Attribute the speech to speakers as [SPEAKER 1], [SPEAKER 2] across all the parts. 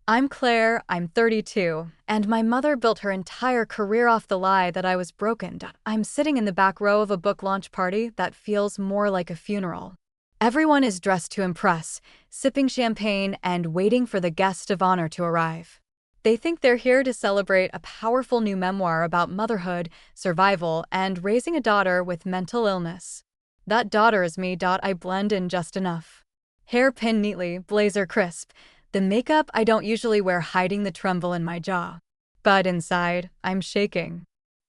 [SPEAKER 1] I'm Claire, I'm 32, and my mother built her entire career off the lie that I was broken. I'm sitting in the back row of a book launch party that feels more like a funeral. Everyone is dressed to impress, sipping champagne and waiting for the guest of honor to arrive. They think they're here to celebrate a powerful new memoir about motherhood, survival, and raising a daughter with mental illness. That daughter is me. I blend in just enough. Hair pinned neatly, blazer crisp. The makeup I don't usually wear hiding the tremble in my jaw. But inside, I'm shaking.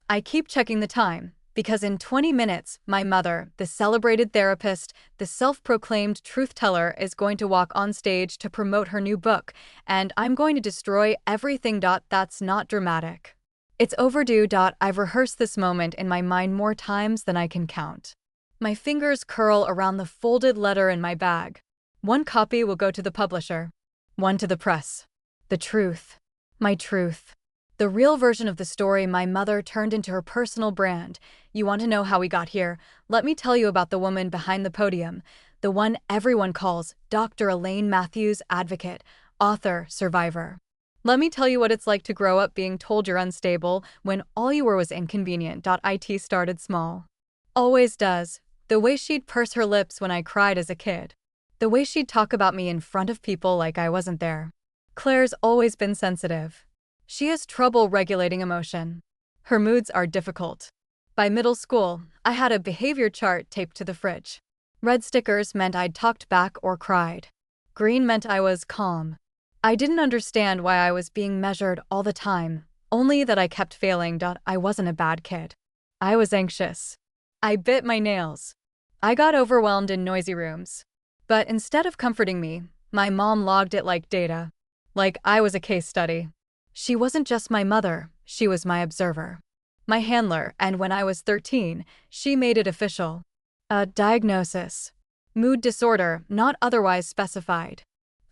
[SPEAKER 1] I keep checking the time, because in 20 minutes, my mother, the celebrated therapist, the self-proclaimed truth-teller, is going to walk on stage to promote her new book, and I'm going to destroy everything. That's not dramatic. It's overdue. I've rehearsed this moment in my mind more times than I can count. My fingers curl around the folded letter in my bag. One copy will go to the publisher. One to the press. The truth. My truth. The real version of the story my mother turned into her personal brand. You want to know how we got here? Let me tell you about the woman behind the podium. The one everyone calls Dr. Elaine Matthews, advocate, author, survivor. Let me tell you what it's like to grow up being told you're unstable when all you were was inconvenient. It started small. Always does. The way she'd purse her lips when I cried as a kid. The way she'd talk about me in front of people like I wasn't there. Claire's always been sensitive. She has trouble regulating emotion. Her moods are difficult. By middle school, I had a behavior chart taped to the fridge. Red stickers meant I'd talked back or cried. Green meant I was calm. I didn't understand why I was being measured all the time, only that I kept failing. I wasn't a bad kid. I was anxious. I bit my nails. I got overwhelmed in noisy rooms. But instead of comforting me, my mom logged it like data. Like I was a case study. She wasn't just my mother, she was my observer. My handler, and when I was 13, she made it official. A diagnosis. Mood disorder, not otherwise specified.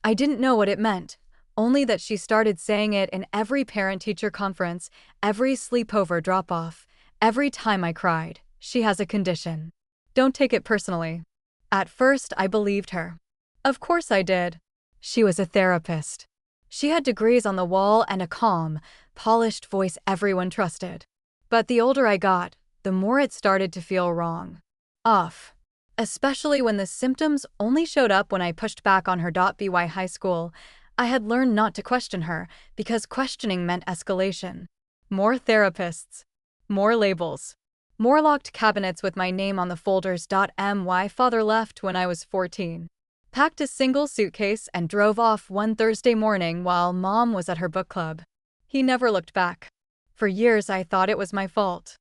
[SPEAKER 1] I didn't know what it meant, only that she started saying it in every parent-teacher conference, every sleepover drop-off, every time I cried. She has a condition. Don't take it personally. At first, I believed her. Of course I did. She was a therapist. She had degrees on the wall and a calm, polished voice everyone trusted. But the older I got, the more it started to feel wrong. Off. Especially when the symptoms only showed up when I pushed back on her. By high school, I had learned not to question her because questioning meant escalation. More therapists. More labels. More locked cabinets with my name on the folders. My father left when I was 14. Packed a single suitcase and drove off one Thursday morning while Mom was at her book club. He never looked back. For years I thought it was my fault.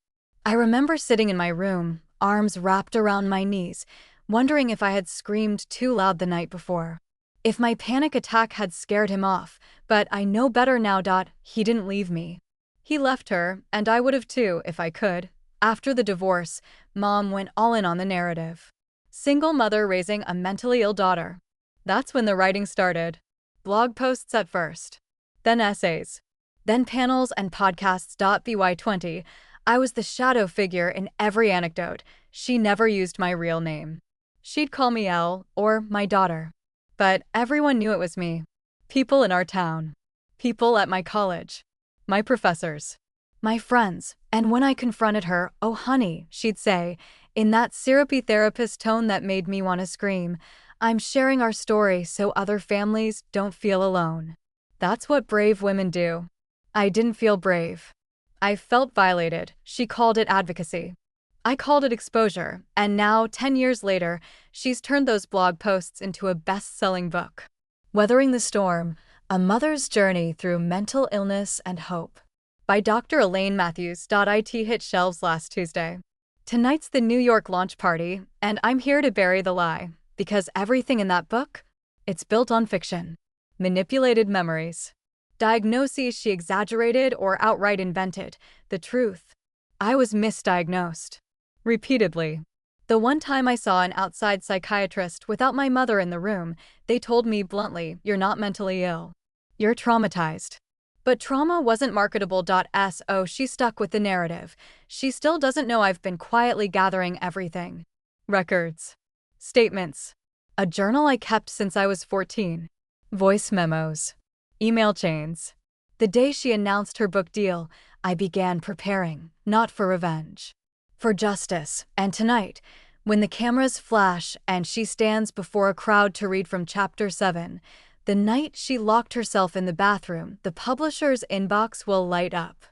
[SPEAKER 1] I remember sitting in my room, arms wrapped around my knees, wondering if I had screamed too loud the night before. If my panic attack had scared him off, but I know better now. He didn't leave me. He left her, and I would have too if I could. After the divorce, Mom went all in on the narrative. Single mother raising a mentally ill daughter. That's when the writing started. Blog posts at first. Then essays. Then panels and podcasts. By 20, I was the shadow figure in every anecdote. She never used my real name. She'd call me Elle or my daughter. But everyone knew it was me. People in our town. People at my college. My professors. My friends. And when I confronted her, "Oh honey," she'd say, in that syrupy therapist tone that made me want to scream, "I'm sharing our story so other families don't feel alone." That's what brave women do. I didn't feel brave. I felt violated. She called it advocacy. I called it exposure, and now, 10 years later, she's turned those blog posts into a best-selling book. Weathering the Storm, A Mother's Journey Through Mental Illness and Hope. By Dr. Elaine Matthews. It hit shelves last Tuesday. Tonight's the New York launch party, and I'm here to bury the lie, because everything in that book, it's built on fiction. Manipulated memories. Diagnoses she exaggerated or outright invented. The truth. I was misdiagnosed. Repeatedly. The one time I saw an outside psychiatrist without my mother in the room, they told me bluntly, "You're not mentally ill. You're traumatized." But trauma wasn't marketable. So she stuck with the narrative. She still doesn't know I've been quietly gathering everything. Records. Statements. A journal I kept since I was 14. Voice memos. Email chains. The day she announced her book deal, I began preparing, not for revenge, for justice. And tonight, when the cameras flash and she stands before a crowd to read from Chapter 7, the night she locked herself in the bathroom, the publisher's inbox will light up.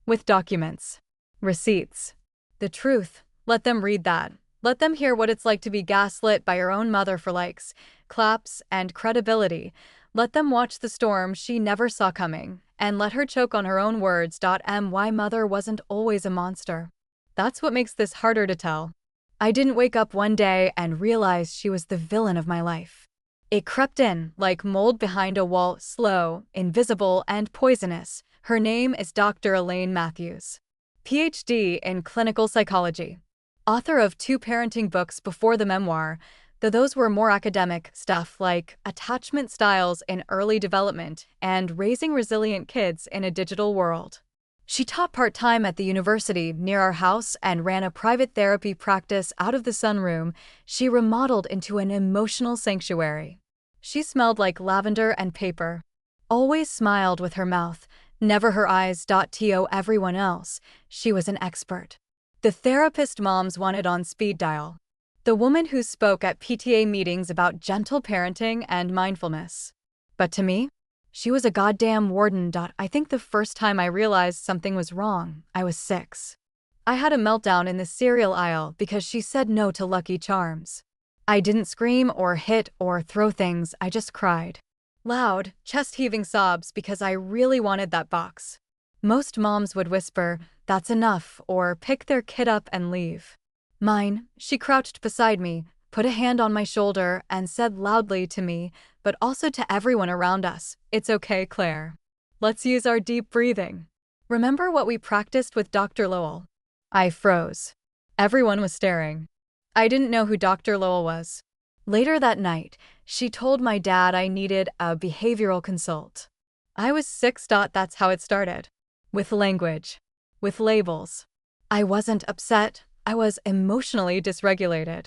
[SPEAKER 1] With documents. Receipts. The truth. Let them read that. Let them hear what it's like to be gaslit by your own mother for likes, claps, and credibility. Let them watch the storm she never saw coming, and let her choke on her own words. My mother wasn't always a monster. That's what makes this harder to tell. I didn't wake up one day and realize she was the villain of my life. It crept in, like mold behind a wall, slow, invisible, and poisonous. Her name is Dr. Elaine Matthews. PhD in clinical psychology. Author of 2 parenting books before the memoir, though those were more academic stuff like Attachment Styles in Early Development and Raising Resilient Kids in a Digital World. She taught part-time at the university near our house and ran a private therapy practice out of the sunroom she remodeled into an emotional sanctuary. She smelled like lavender and paper. Always smiled with her mouth, never her eyes. To everyone else, she was an expert. The therapist moms wanted on speed dial. The woman who spoke at PTA meetings about gentle parenting and mindfulness. But to me, she was a goddamn warden. I think the first time I realized something was wrong, I was 6. I had a meltdown in the cereal aisle because she said no to Lucky Charms. I didn't scream or hit or throw things, I just cried. Loud, chest-heaving sobs because I really wanted that box. Most moms would whisper, "That's enough," or pick their kid up and leave. Mine, she crouched beside me, put a hand on my shoulder, and said loudly to me, but also to everyone around us, "It's okay, Claire. Let's use our deep breathing. Remember what we practiced with Dr. Lowell?" I froze. Everyone was staring. I didn't know who Dr. Lowell was. Later that night, she told my dad I needed a behavioral consult. I was 6. That's how it started. With language. With labels. I wasn't upset. I was emotionally dysregulated.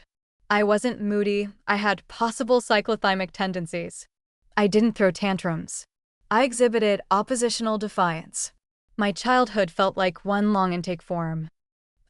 [SPEAKER 1] I wasn't moody. I had possible cyclothymic tendencies. I didn't throw tantrums. I exhibited oppositional defiance. My childhood felt like one long intake form.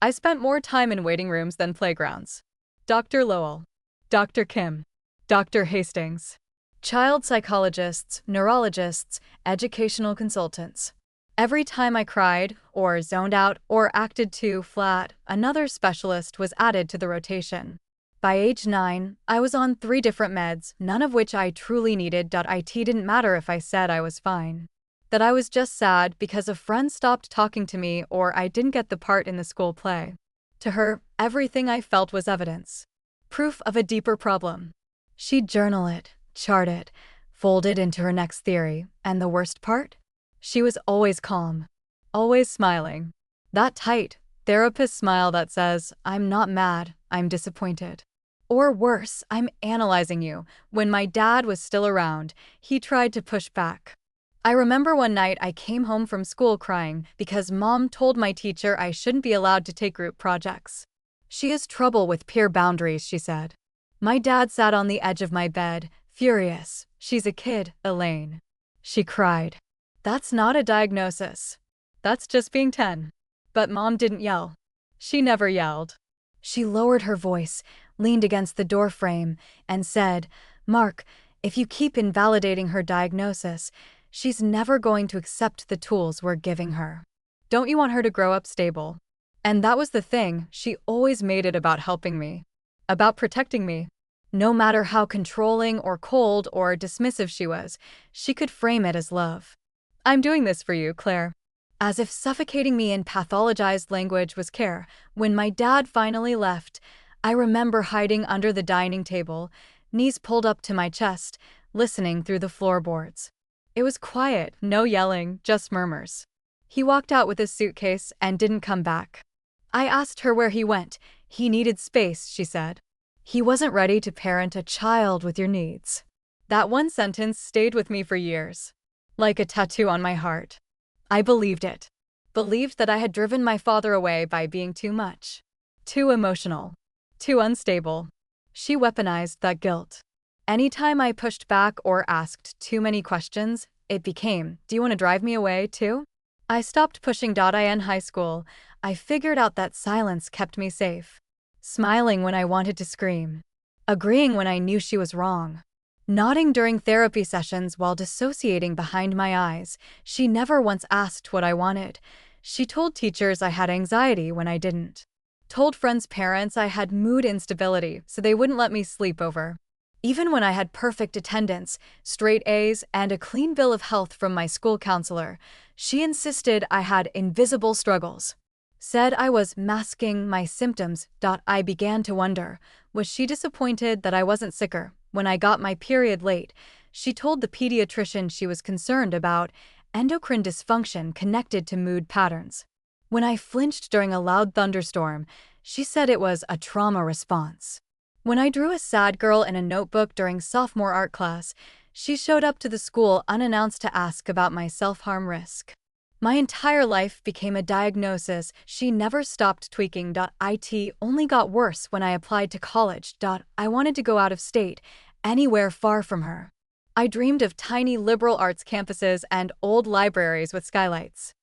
[SPEAKER 1] I spent more time in waiting rooms than playgrounds. Dr. Lowell. Dr. Kim. Dr. Hastings. Child psychologists, neurologists, educational consultants. Every time I cried, or zoned out, or acted too flat, another specialist was added to the rotation. By age 9, I was on 3 different meds, none of which I truly needed. It didn't matter if I said I was fine. That I was just sad because a friend stopped talking to me or I didn't get the part in the school play. To her, everything I felt was evidence. Proof of a deeper problem. She'd journal it, chart it, fold it into her next theory, and the worst part? She was always calm. Always smiling. That tight, therapist smile that says, "I'm not mad, I'm disappointed." Or worse, "I'm analyzing you." When my dad was still around, he tried to push back. I remember one night I came home from school crying because Mom told my teacher I shouldn't be allowed to take group projects. She has trouble with peer boundaries, she said. My dad sat on the edge of my bed, furious. "She's a kid, Elaine." She cried. "That's not a diagnosis. That's just being 10. But Mom didn't yell. She never yelled. She lowered her voice, leaned against the doorframe, and said, "Mark, if you keep invalidating her diagnosis, she's never going to accept the tools we're giving her. Don't you want her to grow up stable?" And that was the thing, she always made it about helping me. About protecting me. No matter how controlling or cold or dismissive she was, she could frame it as love. "I'm doing this for you, Claire." As if suffocating me in pathologized language was care. When my dad finally left, I remember hiding under the dining table, knees pulled up to my chest, listening through the floorboards. It was quiet, no yelling, just murmurs. He walked out with his suitcase and didn't come back. I asked her where he went. "He needed space," she said. He wasn't ready to parent a child with your needs. That one sentence stayed with me for years. Like a tattoo on my heart. I believed it. Believed that I had driven my father away by being too much. Too emotional. Too unstable. She weaponized that guilt. Anytime I pushed back or asked too many questions, it became, "Do you want to drive me away, too?" I stopped pushing. In high school, I figured out that silence kept me safe. Smiling when I wanted to scream. Agreeing when I knew she was wrong. Nodding during therapy sessions while dissociating behind my eyes. She never once asked what I wanted. She told teachers I had anxiety when I didn't. Told friends' parents I had mood instability so they wouldn't let me sleep over. Even when I had perfect attendance, straight A's, and a clean bill of health from my school counselor, she insisted I had invisible struggles. Said I was masking my symptoms. I began to wonder, was she disappointed that I wasn't sicker? When I got my period late, she told the pediatrician she was concerned about endocrine dysfunction connected to mood patterns. When I flinched during a loud thunderstorm, she said it was a trauma response. When I drew a sad girl in a notebook during sophomore art class, she showed up to the school unannounced to ask about my self-harm risk. My entire life became a diagnosis. She never stopped tweaking. It only got worse when I applied to college. I wanted to go out of state, anywhere far from her. I dreamed of tiny liberal arts campuses and old libraries with skylights.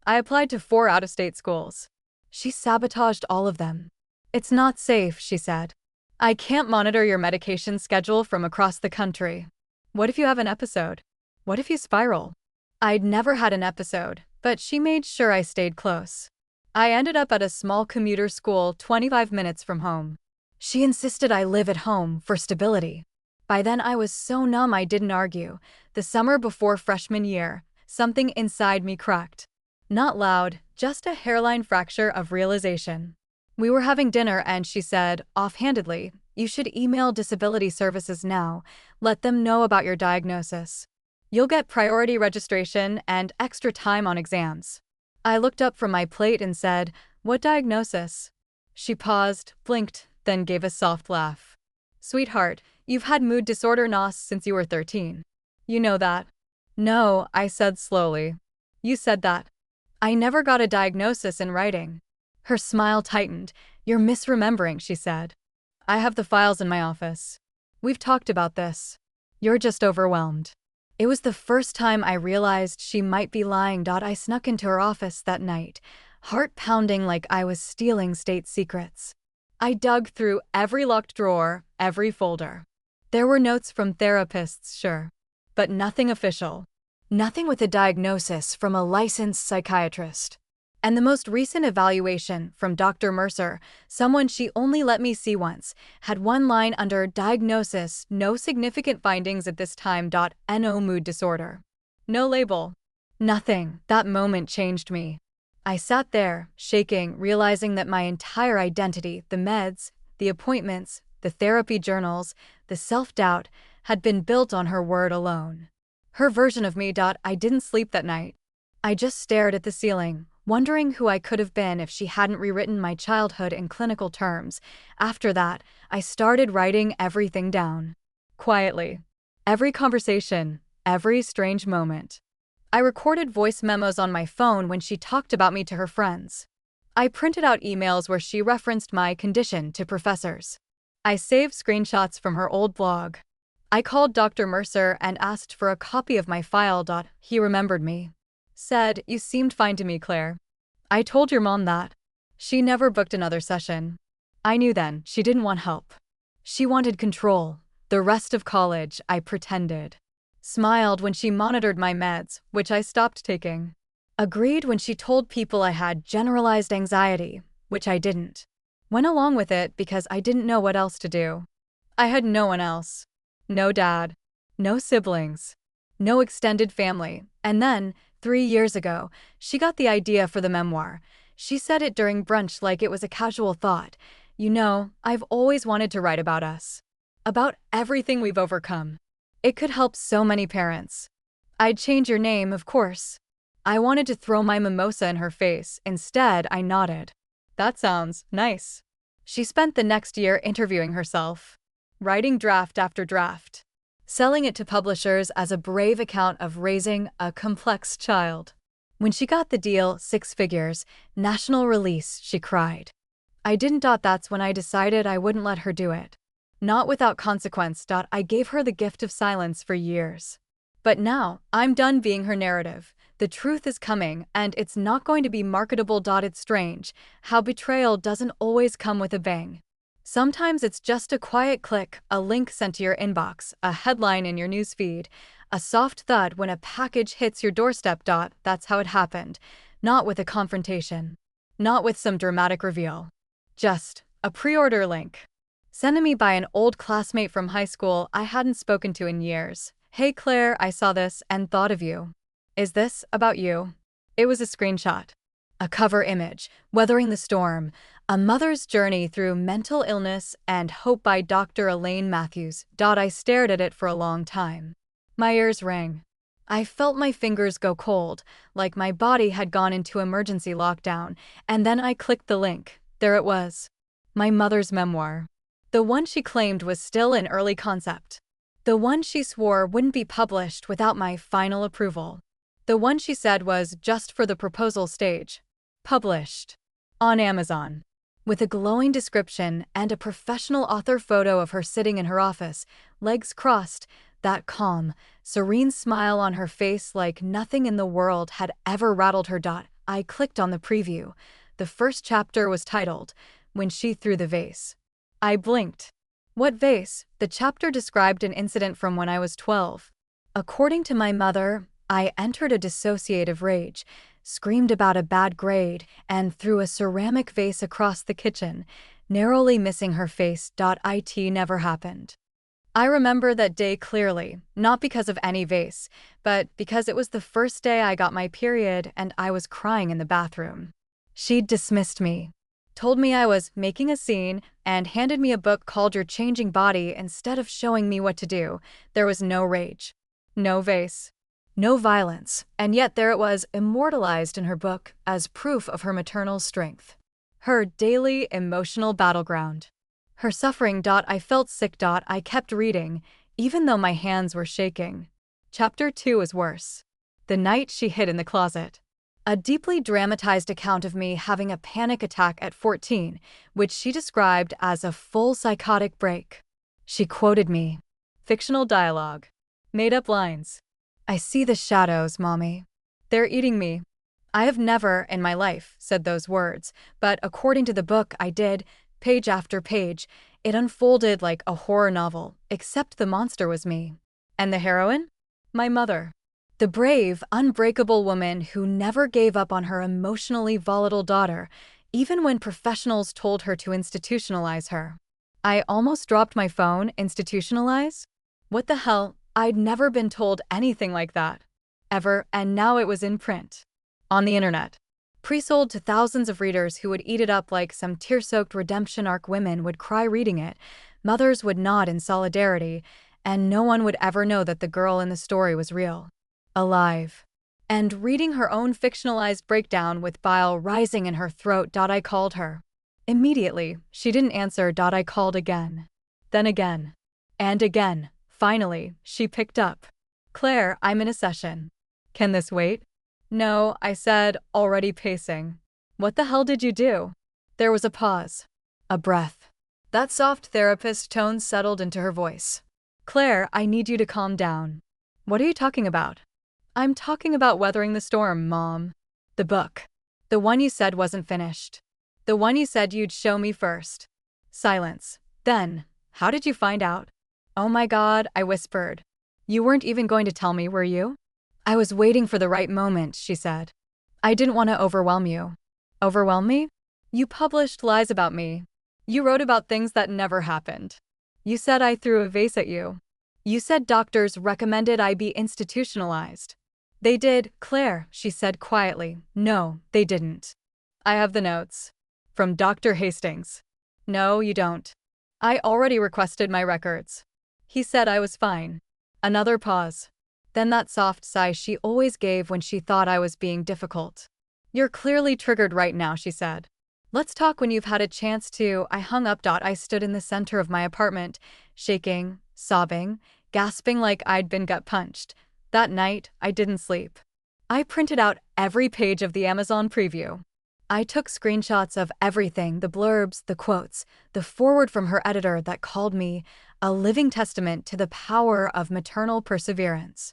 [SPEAKER 1] I applied to 4 out-of-state schools. She sabotaged all of them. "It's not safe," she said. "I can't monitor your medication schedule from across the country. What if you have an episode? What if you spiral?" I'd never had an episode, but she made sure I stayed close. I ended up at a small commuter school 25 minutes from home. She insisted I live at home for stability. By then I was so numb I didn't argue. The summer before freshman year, something inside me cracked. Not loud, just a hairline fracture of realization. We were having dinner and she said, offhandedly, "You should email disability services now. Let them know about your diagnosis. You'll get priority registration and extra time on exams." I looked up from my plate and said, "What diagnosis?" She paused, blinked, then gave a soft laugh. "Sweetheart, you've had mood disorder (NOS) since you were 13. You know that?" "No," I said slowly. "You said that." "I never got a diagnosis in writing." Her smile tightened. "You're misremembering," she said. "I have the files in my office. We've talked about this. You're just overwhelmed." It was the first time I realized she might be lying. I snuck into her office that night, heart pounding like I was stealing state secrets. I dug through every locked drawer, every folder. There were notes from therapists, sure, but nothing official. Nothing with a diagnosis from a licensed psychiatrist. And the most recent evaluation from Dr. Mercer, someone she only let me see once, had one line under diagnosis, "No significant findings at this time. No mood disorder." No label. Nothing. That moment changed me. I sat there, shaking, realizing that my entire identity, the meds, the appointments, the therapy journals, the self-doubt, had been built on her word alone. Her version of me. I didn't sleep that night. I just stared at the ceiling, wondering who I could have been if she hadn't rewritten my childhood in clinical terms. After that, I started writing everything down. Quietly. Every conversation, every strange moment. I recorded voice memos on my phone when she talked about me to her friends. I printed out emails where she referenced my condition to professors. I saved screenshots from her old blog. I called Dr. Mercer and asked for a copy of my file. He remembered me. Said, "You seemed fine to me, Claire. I told your mom that." She never booked another session. I knew then she didn't want help. She wanted control. The rest of college, I pretended. Smiled when she monitored my meds, which I stopped taking. Agreed when she told people I had generalized anxiety, which I didn't. Went along with it because I didn't know what else to do. I had no one else. No dad. No siblings. No extended family. And then, 3 years ago, she got the idea for the memoir. She said it during brunch like it was a casual thought. "You know, I've always wanted to write about us. About everything we've overcome. It could help so many parents." "I'd change your name, of course." I wanted to throw my mimosa in her face. Instead, I nodded. "That sounds nice." She spent the next year interviewing herself, writing draft after draft, selling it to publishers as a brave account of raising a complex child. When she got the deal, 6 figures, national release, she cried. I didn't. That's when I decided I wouldn't let her do it. Not without consequence. I gave her the gift of silence for years. But now, I'm done being her narrative. The truth is coming, and it's not going to be marketable. It's strange how betrayal doesn't always come with a bang. Sometimes it's just a quiet click, a link sent to your inbox, a headline in your newsfeed, a soft thud when a package hits your doorstep. That's how it happened. Not with a confrontation. Not with some dramatic reveal. Just a pre-order link. Sent to me by an old classmate from high school I hadn't spoken to in years. Hey Claire, I saw this and thought of you. Is this about you? It was a screenshot. A cover image, Weathering the Storm, a mother's journey through mental illness and hope by Dr. Elaine Matthews. I stared at it for a long time. My ears rang. I felt my fingers go cold, like my body had gone into emergency lockdown, and then I clicked the link. There it was. My mother's memoir. The one she claimed was still an early concept. The one she swore wouldn't be published without my final approval. The one she said was just for the proposal stage. Published. On Amazon. With a glowing description and a professional author photo of her sitting in her office, legs crossed, that calm, serene smile on her face like nothing in the world had ever rattled her. I clicked on the preview. The first chapter was titled, When She Threw the Vase. I blinked. What vase? The chapter described an incident from when I was 12. According to my mother, I entered a dissociative rage, screamed about a bad grade, and threw a ceramic vase across the kitchen, narrowly missing her face. It never happened. I remember that day clearly, not because of any vase, but because it was the first day I got my period and I was crying in the bathroom. She'd dismissed me, told me I was making a scene, and handed me a book called Your Changing Body instead of showing me what to do. There was no rage, no vase, no violence, and yet there it was, immortalized in her book as proof of her maternal strength. Her daily emotional battleground. Her suffering. I felt sick. I kept reading, even though my hands were shaking. Chapter 2 is worse. The night she hid in the closet. A deeply dramatized account of me having a panic attack at 14, which she described as a full psychotic break. She quoted me. Fictional dialogue. Made-up lines. I see the shadows, Mommy. They're eating me. I have never, in my life, said those words, but according to the book I did, page after page, it unfolded like a horror novel, except the monster was me. And the heroine? My mother. The brave, unbreakable woman who never gave up on her emotionally volatile daughter, even when professionals told her to institutionalize her. I almost dropped my phone. Institutionalize? What the hell? I'd never been told anything like that. Ever, and now it was in print. On the internet. Pre-sold to thousands of readers who would eat it up like some tear-soaked redemption arc. Women would cry reading it, mothers would nod in solidarity, and no one would ever know that the girl in the story was real. Alive. And reading her own fictionalized breakdown with bile rising in her throat. I called her. Immediately, she didn't answer. I called again. Then again. And again. Finally, she picked up. Claire, I'm in a session. Can this wait? No, I said, already pacing. What the hell did you do? There was a pause. A breath. That soft therapist tone settled into her voice. Claire, I need you to calm down. What are you talking about? I'm talking about Weathering the Storm, Mom. The book. The one you said wasn't finished. The one you said you'd show me first. Silence. Then, how did you find out? Oh my God, I whispered. You weren't even going to tell me, were you? I was waiting for the right moment, she said. I didn't want to overwhelm you. Overwhelm me? You published lies about me. You wrote about things that never happened. You said I threw a vase at you. You said doctors recommended I be institutionalized. They did, Claire, she said quietly. No, they didn't. I have the notes. From Dr. Hastings. No, you don't. I already requested my records. He said I was fine. Another pause. Then that soft sigh she always gave when she thought I was being difficult. You're clearly triggered right now, she said. Let's talk when you've had a chance to. I hung up. I stood in the center of my apartment, shaking, sobbing, gasping like I'd been gut punched. That night, I didn't sleep. I printed out every page of the Amazon preview. I took screenshots of everything, the blurbs, the quotes, the foreword from her editor that called me a living testament to the power of maternal perseverance.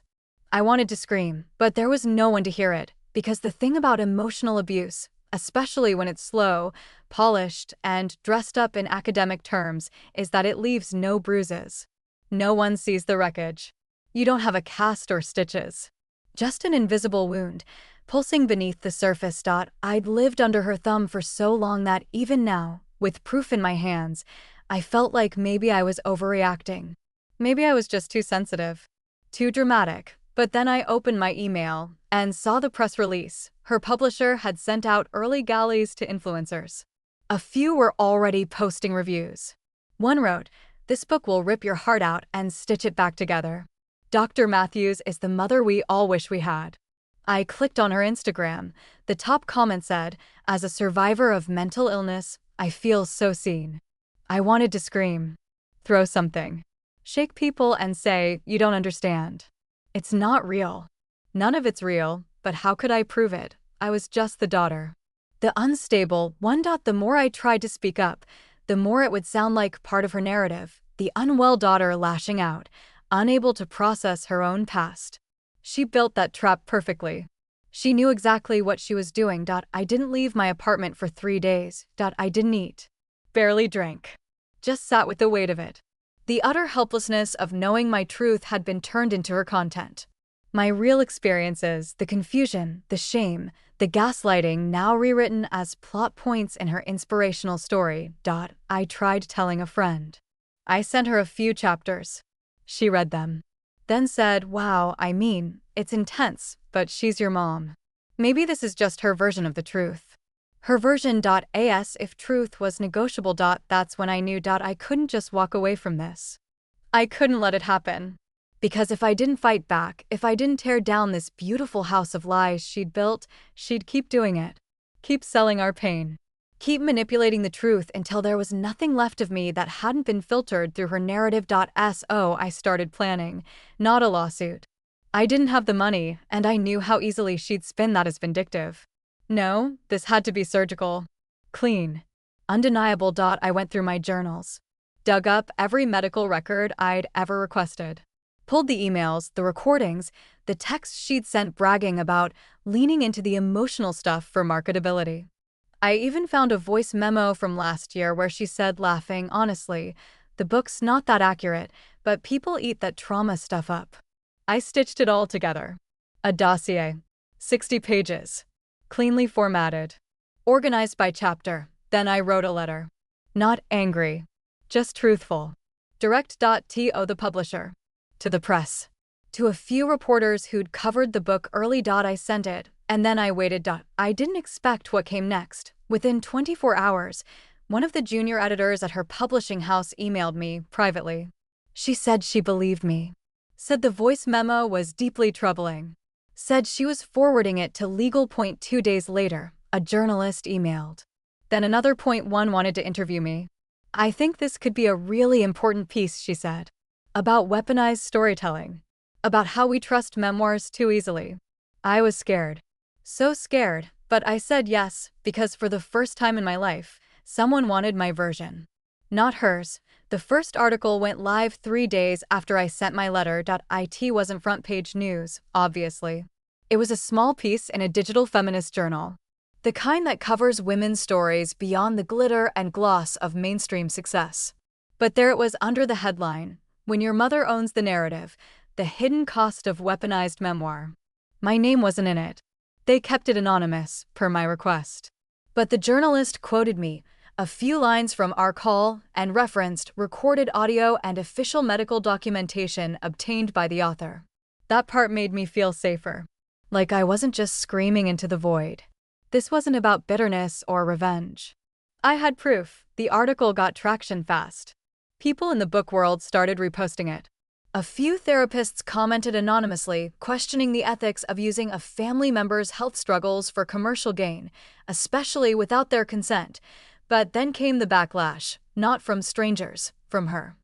[SPEAKER 1] I wanted to scream, but there was no one to hear it, because the thing about emotional abuse, especially when it's slow, polished, and dressed up in academic terms, is that it leaves no bruises. No one sees the wreckage. You don't have a cast or stitches. Just an invisible wound, pulsing beneath the surface. I'd lived under her thumb for so long that even now, with proof in my hands, I felt like maybe I was overreacting. Maybe I was just too sensitive, too dramatic. But then I opened my email and saw the press release. Her publisher had sent out early galleys to influencers. A few were already posting reviews. One wrote, "This book will rip your heart out and stitch it back together. Dr. Matthews is the mother we all wish we had." I clicked on her Instagram. The top comment said, "As a survivor of mental illness, I feel so seen." I wanted to scream, throw something, shake people and say, "You don't understand. It's not real." None of it's real, but how could I prove it? I was just the daughter. The unstable one. The more I tried to speak up, the more it would sound like part of her narrative, the unwell daughter lashing out, unable to process her own past. She built that trap perfectly. She knew exactly what she was doing. I didn't leave my apartment for 3 days. I didn't eat. Barely drank. Just sat with the weight of it. The utter helplessness of knowing my truth had been turned into her content. My real experiences, the confusion, the shame, the gaslighting, now rewritten as plot points in her inspirational story. I tried telling a friend. I sent her a few chapters. She read them. Then said, "Wow, it's intense, but she's your mom. Maybe this is just her version of the truth." Her version. As if truth was negotiable. That's when I knew. I couldn't just walk away from this. I couldn't let it happen. Because if I didn't fight back, if I didn't tear down this beautiful house of lies she'd built, she'd keep doing it. Keep selling our pain. Keep manipulating the truth until there was nothing left of me that hadn't been filtered through her narrative. So I started planning, not a lawsuit. I didn't have the money, and I knew how easily she'd spin that as vindictive. No, this had to be surgical. Clean. Undeniable. I went through my journals. Dug up every medical record I'd ever requested. Pulled the emails, the recordings, the texts she'd sent bragging about leaning into the emotional stuff for marketability. I even found a voice memo from last year where she said, laughing, "Honestly, the book's not that accurate, but people eat that trauma stuff up." I stitched it all together. A dossier. 60 pages. Cleanly formatted. Organized by chapter. Then I wrote a letter. Not angry. Just truthful. Direct. To the publisher. To the press. To a few reporters who'd covered the book early. I sent it, and then I waited. I didn't expect what came next. Within 24 hours, one of the junior editors at her publishing house emailed me privately. She said she believed me. Said the voice memo was deeply troubling. Said she was forwarding it to legal. 2 days later, a journalist emailed. Then another. One wanted to interview me. "I think this could be a really important piece," she said. "About weaponized storytelling. About how we trust memoirs too easily." I was scared. So scared, but I said yes, because for the first time in my life, someone wanted my version. Not hers. The first article went live 3 days after I sent my letter. It wasn't front page news, obviously. It was a small piece in a digital feminist journal. The kind that covers women's stories beyond the glitter and gloss of mainstream success. But there it was under the headline, "When Your Mother Owns the Narrative, the Hidden Cost of Weaponized Memoir." My name wasn't in it. They kept it anonymous, per my request. But the journalist quoted me, a few lines from our call, and referenced recorded audio and official medical documentation obtained by the author. That part made me feel safer. Like I wasn't just screaming into the void. This wasn't about bitterness or revenge. I had proof. The article got traction fast. People in the book world started reposting it. A few therapists commented anonymously, questioning the ethics of using a family member's health struggles for commercial gain, especially without their consent. But then came the backlash, not from strangers, from her.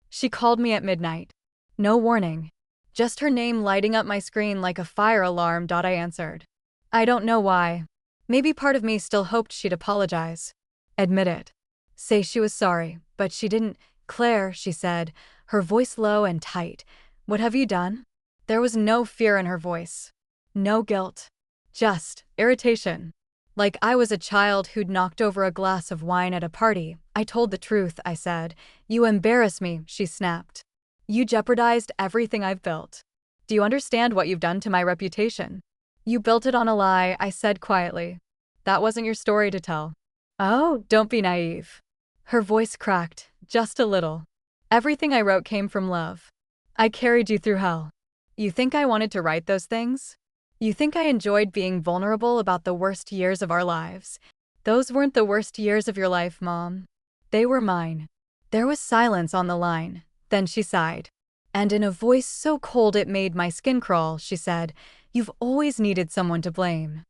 [SPEAKER 1] She called me at midnight. No warning. Just her name lighting up my screen like a fire alarm. I answered. I don't know why. Maybe part of me still hoped she'd apologize. Admit it. Say she was sorry, but she didn't. "Claire," she said, her voice low and tight, "what have you done?" There was no fear in her voice. No guilt. Just irritation. Like I was a child who'd knocked over a glass of wine at a party. I told the truth, I said. You embarrass me, she snapped. You jeopardized everything I've built. Do you understand what you've done to my reputation? You built it on a lie, I said quietly. That wasn't your story to tell. Oh, don't be naive. Her voice cracked, just a little. Everything I wrote came from love. I carried you through hell. You think I wanted to write those things? You think I enjoyed being vulnerable about the worst years of our lives? Those weren't the worst years of your life, Mom. They were mine. There was silence on the line. Then she sighed. And in a voice so cold it made my skin crawl, she said, You've always needed someone to blame.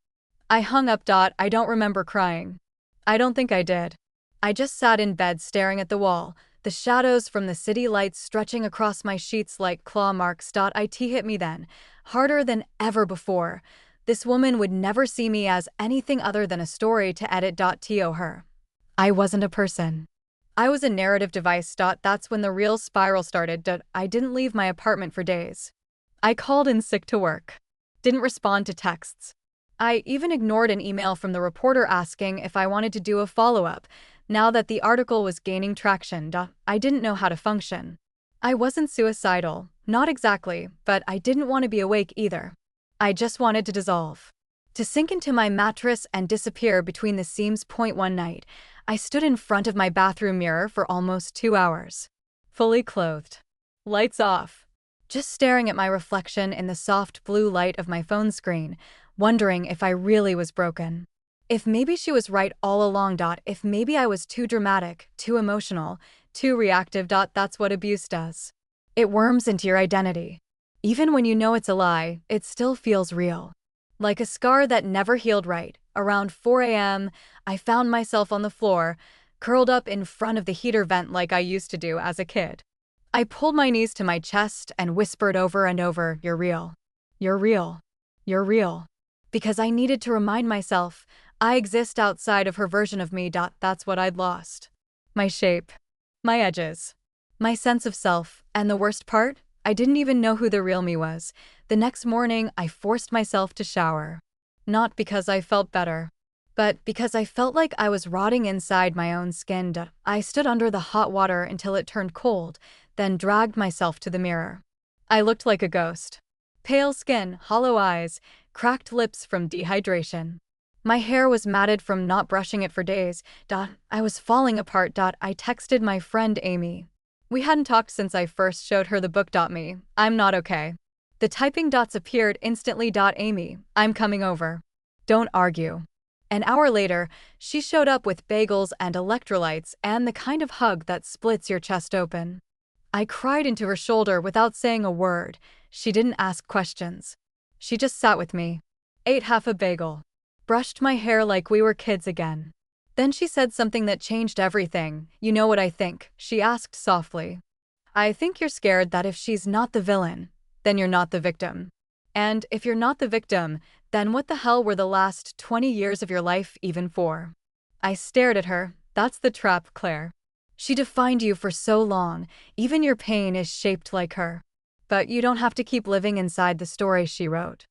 [SPEAKER 1] I hung up. I don't remember crying. I don't think I did. I just sat in bed staring at the wall, the shadows from the city lights stretching across my sheets like claw marks. It hit me then, harder than ever before. This woman would never see me as anything other than a story to edit. To her. I wasn't a person. I was a narrative device. That's when the real spiral started. I didn't leave my apartment for days. I called in sick to work. Didn't respond to texts. I even ignored an email from the reporter asking if I wanted to do a follow-up. Now that the article was gaining traction, I didn't know how to function. I wasn't suicidal, not exactly, but I didn't want to be awake either. I just wanted to dissolve. To sink into my mattress and disappear between the seams. One night, I stood in front of my bathroom mirror for almost 2 hours. Fully clothed. Lights off. Just staring at my reflection in the soft blue light of my phone screen, wondering if I really was broken. If maybe she was right all along. If maybe I was too dramatic, too emotional, too reactive. That's what abuse does. It worms into your identity. Even when you know it's a lie, it still feels real. Like a scar that never healed right. Around 4 a.m., I found myself on the floor, curled up in front of the heater vent like I used to do as a kid. I pulled my knees to my chest and whispered over and over, You're real. You're real. You're real. Because I needed to remind myself, I exist outside of her version of me. That's what I'd lost. My shape. My edges. My sense of self. And the worst part? I didn't even know who the real me was. The next morning, I forced myself to shower. Not because I felt better, but because I felt like I was rotting inside my own skin. I stood under the hot water until it turned cold, then dragged myself to the mirror. I looked like a ghost. Pale skin, hollow eyes, cracked lips from dehydration. My hair was matted from not brushing it for days. I was falling apart. I texted my friend Amy. We hadn't talked since I first showed her the book. Me. I'm not okay. The typing dots appeared instantly. Amy, I'm coming over. Don't argue. An hour later, she showed up with bagels and electrolytes and the kind of hug that splits your chest open. I cried into her shoulder without saying a word. She didn't ask questions. She just sat with me, ate half a bagel, brushed my hair like we were kids again. Then she said something that changed everything. You know what I think? She asked softly. I think you're scared that if she's not the villain, then you're not the victim. And if you're not the victim, then what the hell were the last 20 years of your life even for? I stared at her. That's the trap, Claire. She defined you for so long, even your pain is shaped like her. But you don't have to keep living inside the story she wrote.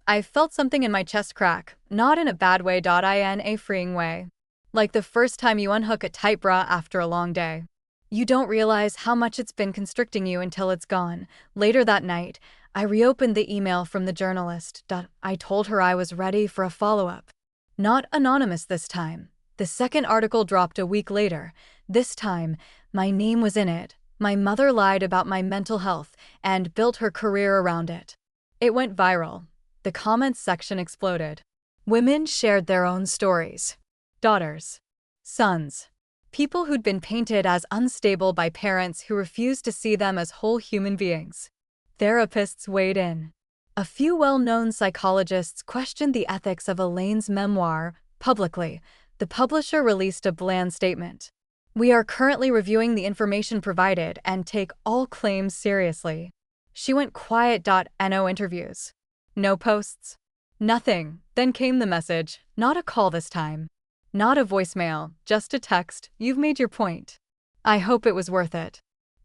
[SPEAKER 1] I felt something in my chest crack, not in a bad way. In a freeing way. Like the first time you unhook a tight bra after a long day. You don't realize how much it's been constricting you until it's gone. Later that night, I reopened the email from the journalist. I told her I was ready for a follow-up. Not anonymous this time. The second article dropped a week later. This time, my name was in it. My mother lied about my mental health and built her career around it. It went viral. The comments section exploded. Women shared their own stories. Daughters. Sons. People who'd been painted as unstable by parents who refused to see them as whole human beings. Therapists weighed in. A few well-known psychologists questioned the ethics of Elaine's memoir publicly. The publisher released a bland statement. We are currently reviewing the information provided and take all claims seriously. She went quiet. No interviews. No posts. Nothing. Then came the message. Not a call this time. Not a voicemail, just a text. You've made your point. I hope it was worth it.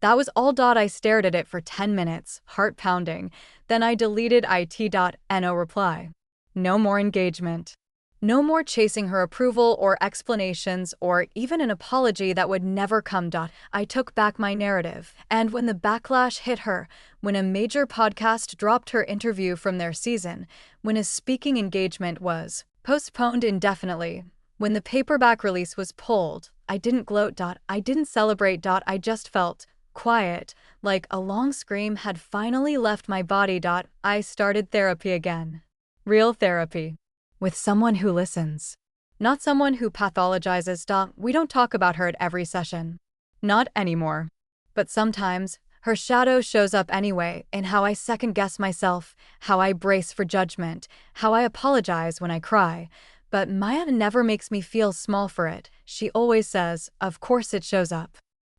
[SPEAKER 1] That was all. I stared at it for 10 minutes, heart pounding. Then I deleted it.no reply. No more engagement. No more chasing her approval or explanations or even an apology that would never come. I took back my narrative. And when the backlash hit her, when a major podcast dropped her interview from their season, when a speaking engagement was postponed indefinitely, when the paperback release was pulled, I didn't gloat. I didn't celebrate. I just felt quiet, like a long scream had finally left my body. I started therapy again. Real therapy. With someone who listens. Not someone who pathologizes. We don't talk about her at every session. Not anymore. But sometimes, her shadow shows up anyway in how I second-guess myself, how I brace for judgment, how I apologize when I cry. But Maya never makes me feel small for it. She always says, of course it shows up.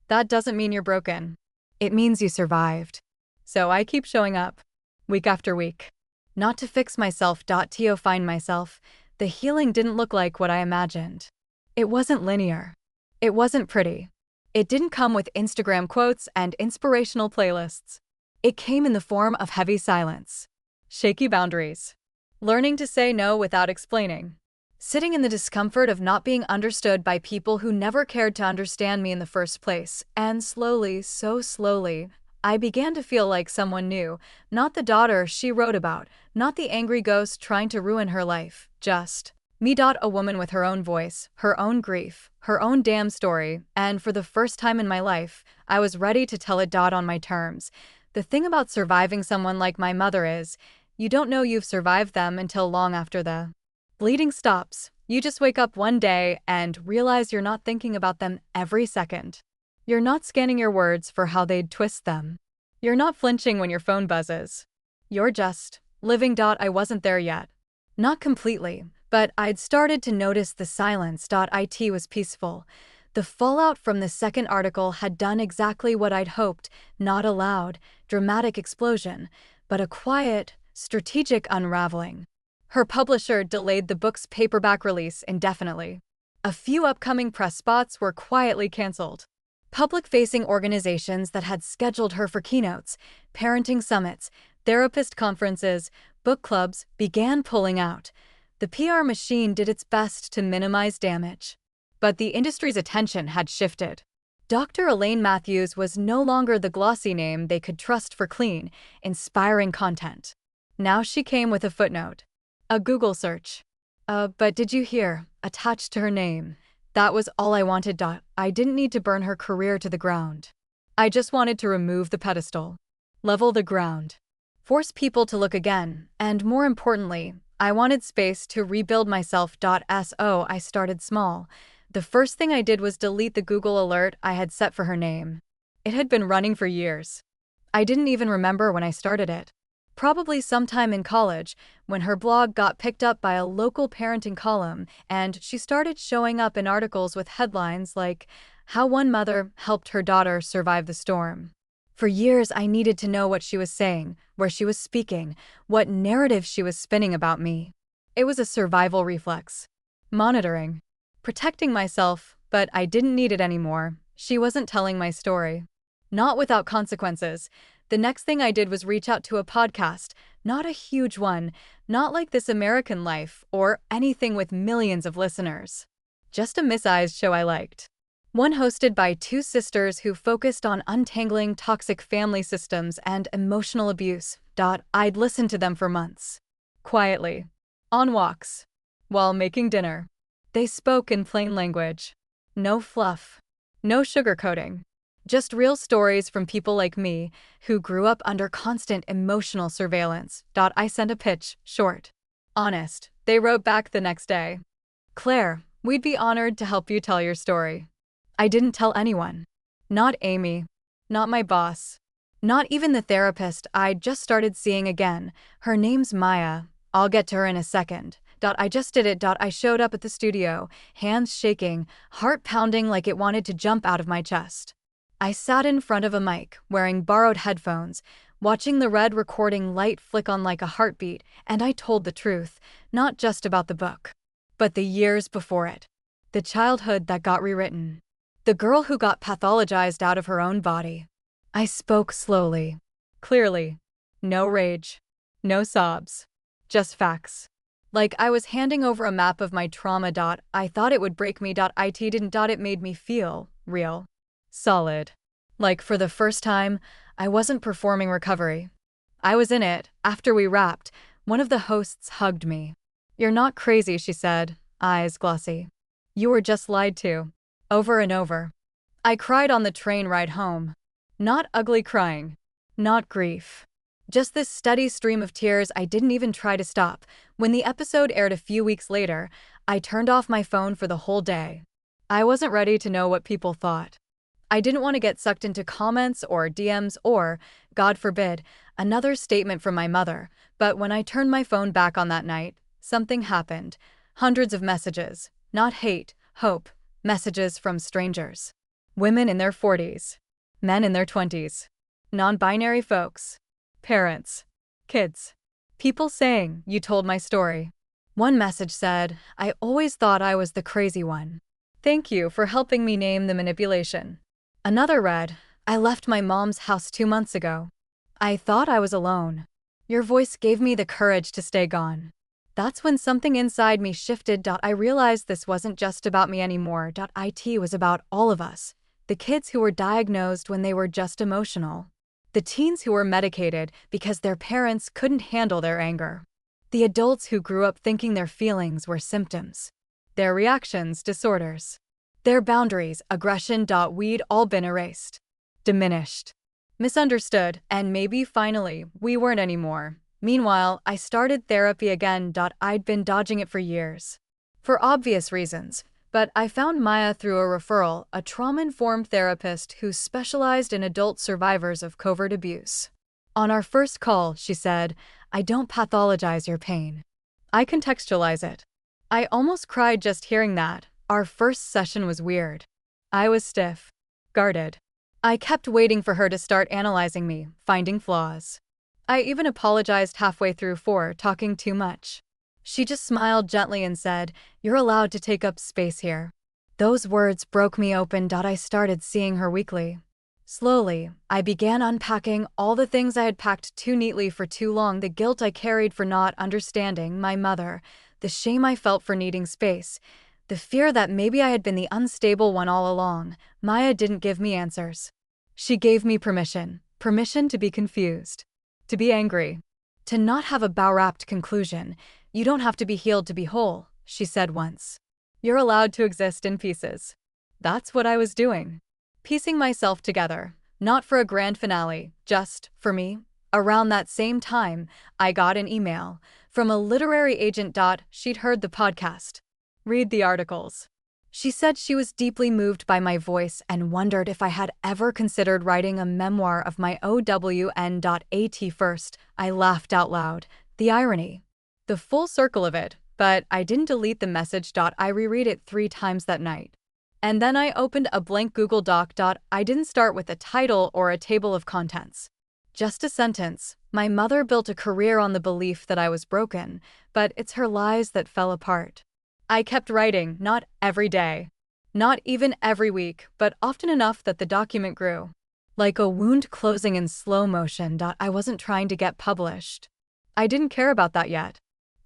[SPEAKER 1] That doesn't mean you're broken. It means you survived. So I keep showing up. Week after week. Not to fix myself. To find myself. The healing didn't look like what I imagined. It wasn't linear. It wasn't pretty. It didn't come with Instagram quotes and inspirational playlists. It came in the form of heavy silence. Shaky boundaries. Learning to say no without explaining. Sitting in the discomfort of not being understood by people who never cared to understand me in the first place. And slowly, so slowly, I began to feel like someone new, not the daughter she wrote about, not the angry ghost trying to ruin her life, just me. A woman with her own voice, her own grief, her own damn story, and for the first time in my life, I was ready to tell it. On my terms. The thing about surviving someone like my mother is, you don't know you've survived them until long after the bleeding stops. You just wake up one day and realize you're not thinking about them every second. You're not scanning your words for how they'd twist them. You're not flinching when your phone buzzes. You're just living. I wasn't there yet. Not completely, but I'd started to notice the silence. It was peaceful. The fallout from the second article had done exactly what I'd hoped, not a loud, dramatic explosion, but a quiet, strategic unraveling. Her publisher delayed the book's paperback release indefinitely. A few upcoming press spots were quietly canceled. Public-facing organizations that had scheduled her for keynotes, parenting summits, therapist conferences, book clubs began pulling out. The PR machine did its best to minimize damage. But the industry's attention had shifted. Dr. Elaine Matthews was no longer the glossy name they could trust for clean, inspiring content. Now she came with a footnote. A Google search. But did you hear? Attached to her name. That was all I wanted. I didn't need to burn her career to the ground. I just wanted to remove the pedestal. Level the ground. Force people to look again, and more importantly, I wanted space to rebuild myself. So I started small. The first thing I did was delete the Google alert I had set for her name. It had been running for years. I didn't even remember when I started it. Probably sometime in college, when her blog got picked up by a local parenting column, and she started showing up in articles with headlines like, How One Mother Helped Her Daughter Survive the Storm. For years, I needed to know what she was saying, where she was speaking, what narrative she was spinning about me. It was a survival reflex. Monitoring. Protecting myself, but I didn't need it anymore. She wasn't telling my story. Not without consequences. The next thing I did was reach out to a podcast, not a huge one, not like This American Life or anything with millions of listeners. Just a missized show I liked. One hosted by two sisters who focused on untangling toxic family systems and emotional abuse. I'd listened to them for months. Quietly. On walks. While making dinner. They spoke in plain language. No fluff. No sugarcoating. Just real stories from people like me, who grew up under constant emotional surveillance. I sent a pitch, short. Honest. They wrote back the next day. Claire, we'd be honored to help you tell your story. I didn't tell anyone. Not Amy. Not my boss. Not even the therapist I'd just started seeing again. Her name's Maya. I'll get to her in a second. I just did it. I showed up at the studio, hands shaking, heart pounding like it wanted to jump out of my chest. I sat in front of a mic, wearing borrowed headphones, watching the red recording light flick on like a heartbeat, and I told the truth, not just about the book, but the years before it. The childhood that got rewritten. The girl who got pathologized out of her own body. I spoke slowly, clearly. No rage, no sobs, just facts. Like I was handing over a map of my trauma. I thought it would break me. It didn't. It made me feel real, solid. Like for the first time, I wasn't performing recovery. I was in it. After we wrapped, one of the hosts hugged me. "You're not crazy," she said, eyes glossy. "You were just lied to." Over and over. I cried on the train ride home. Not ugly crying. Not grief. Just this steady stream of tears I didn't even try to stop. When the episode aired a few weeks later, I turned off my phone for the whole day. I wasn't ready to know what people thought. I didn't want to get sucked into comments or DMs or, God forbid, another statement from my mother. But when I turned my phone back on that night, something happened. Hundreds of messages. Not hate, hope. Messages from strangers. Women in their 40s. Men in their 20s. Non-binary folks. Parents. Kids. People saying, "You told my story." One message said, "I always thought I was the crazy one. Thank you for helping me name the manipulation." Another read, "I left my mom's house 2 months ago. I thought I was alone. Your voice gave me the courage to stay gone." That's when something inside me shifted. I realized this wasn't just about me anymore. It was about all of us. The kids who were diagnosed when they were just emotional. The teens who were medicated because their parents couldn't handle their anger. The adults who grew up thinking their feelings were symptoms. Their reactions, disorders. Their boundaries, aggression. We'd all been erased. Diminished. Misunderstood, and maybe finally, we weren't anymore. Meanwhile, I started therapy again. I'd been dodging it for years. For obvious reasons. But I found Maya through a referral, a trauma-informed therapist who specialized in adult survivors of covert abuse. On our first call, she said, "I don't pathologize your pain. I contextualize it." I almost cried just hearing that. Our first session was weird. I was stiff. Guarded. I kept waiting for her to start analyzing me, finding flaws. I even apologized halfway through for talking too much. She just smiled gently and said, "You're allowed to take up space here." Those words broke me open. I started seeing her weekly. Slowly, I began unpacking all the things I had packed too neatly for too long, the guilt I carried for not understanding my mother, the shame I felt for needing space, the fear that maybe I had been the unstable one all along. Maya didn't give me answers. She gave me permission. Permission to be confused. To be angry. To not have a bow-wrapped conclusion. "You don't have to be healed to be whole," she said once. "You're allowed to exist in pieces." That's what I was doing. Piecing myself together, not for a grand finale, just for me. Around that same time, I got an email from a literary agent. She'd heard the podcast. Read the articles. She said she was deeply moved by my voice and wondered if I had ever considered writing a memoir of my own. At first, I laughed out loud. The irony. The full circle of it, but I didn't delete the message. I reread it 3 times that night. And then I opened a blank Google Doc. I didn't start with a title or a table of contents. Just a sentence. My mother built a career on the belief that I was broken, but it's her lies that fell apart. I kept writing, not every day. Not even every week, but often enough that the document grew. Like a wound closing in slow motion. I wasn't trying to get published. I didn't care about that yet.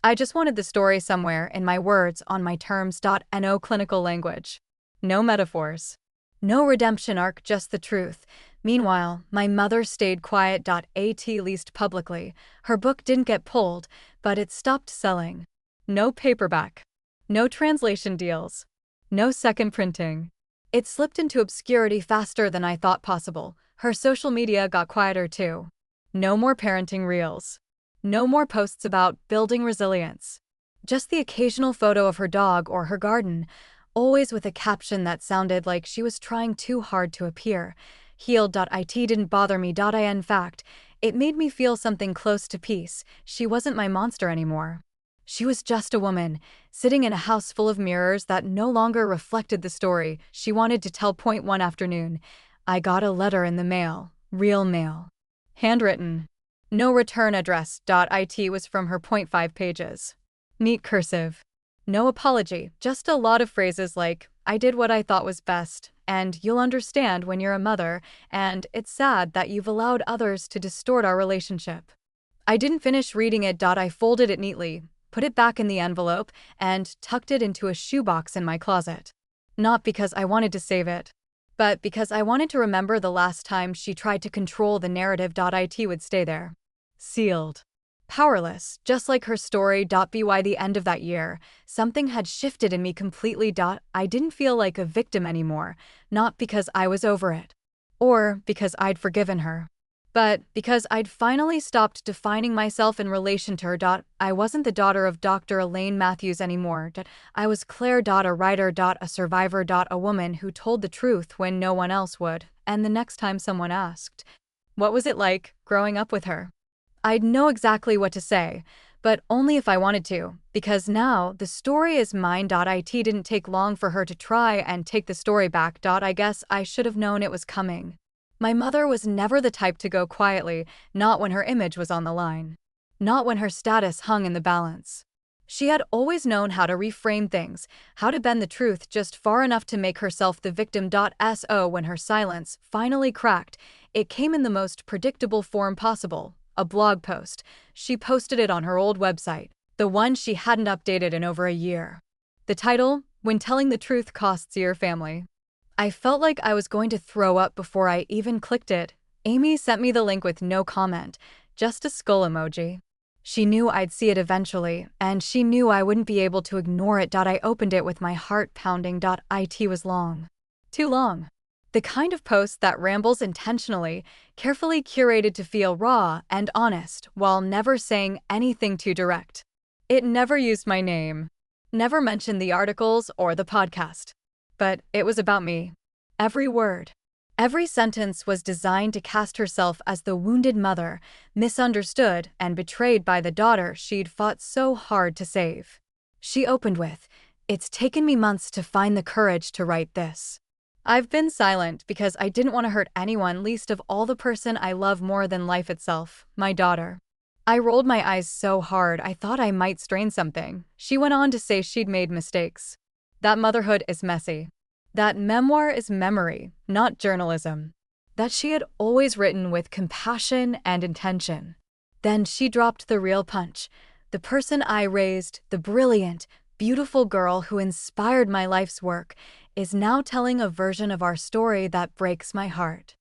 [SPEAKER 1] I just wanted the story somewhere in my words, on my terms. No clinical language. No metaphors. No redemption arc, just the truth. Meanwhile, my mother stayed quiet. At least publicly. Her book didn't get pulled, but it stopped selling. No paperback. No translation deals. No second printing. It slipped into obscurity faster than I thought possible. Her social media got quieter too. No more parenting reels. No more posts about building resilience. Just the occasional photo of her dog or her garden, always with a caption that sounded like she was trying too hard to appear. Healed. It didn't bother me. In fact, it made me feel something close to peace. She wasn't my monster anymore. She was just a woman, sitting in a house full of mirrors that no longer reflected the story she wanted to tell. One afternoon, I got a letter in the mail. Real mail. Handwritten. No return address. It was from her. 5 pages. Neat cursive. No apology, just a lot of phrases like, "I did what I thought was best," and you'll understand when you're a mother, and it's sad that you've allowed others to distort our relationship. I didn't finish reading it. I folded it neatly, put it back in the envelope, and tucked it into a shoebox in my closet. Not because I wanted to save it, but because I wanted to remember the last time she tried to control the narrative. It would stay there. Sealed. Powerless, just like her story. By the end of that year, something had shifted in me completely. I didn't feel like a victim anymore, not because I was over it, or because I'd forgiven her, but because I'd finally stopped defining myself in relation to her. I wasn't the daughter of Dr. Elaine Matthews anymore. I was Claire. A writer. A survivor. A woman who told the truth when no one else would. And the next time someone asked, what was it like growing up with her? I'd know exactly what to say, but only if I wanted to, because now the story is mine. It didn't take long for her to try and take the story back. I guess I should have known it was coming. My mother was never the type to go quietly, not when her image was on the line, not when her status hung in the balance. She had always known how to reframe things, how to bend the truth just far enough to make herself the victim. So when her silence finally cracked, it came in the most predictable form possible. A blog post. She posted it on her old website, the one she hadn't updated in over a year. The title, When Telling the Truth Costs Your Family. I felt like I was going to throw up before I even clicked it. Amy sent me the link with no comment, just a skull emoji. She knew I'd see it eventually, and she knew I wouldn't be able to ignore it. I opened it with my heart pounding. It was long. Too long. The kind of post that rambles intentionally, carefully curated to feel raw and honest, while never saying anything too direct. It never used my name, never mentioned the articles or the podcast. But it was about me. Every word, every sentence was designed to cast herself as the wounded mother, misunderstood and betrayed by the daughter she'd fought so hard to save. She opened with, "It's taken me months to find the courage to write this. I've been silent because I didn't want to hurt anyone, least of all the person I love more than life itself, my daughter." I rolled my eyes so hard I thought I might strain something. She went on to say she'd made mistakes. That motherhood is messy. That memoir is memory, not journalism. That she had always written with compassion and intention. Then she dropped the real punch. The person I raised, the brilliant, beautiful girl who inspired my life's work, is now telling a version of our story that breaks my heart.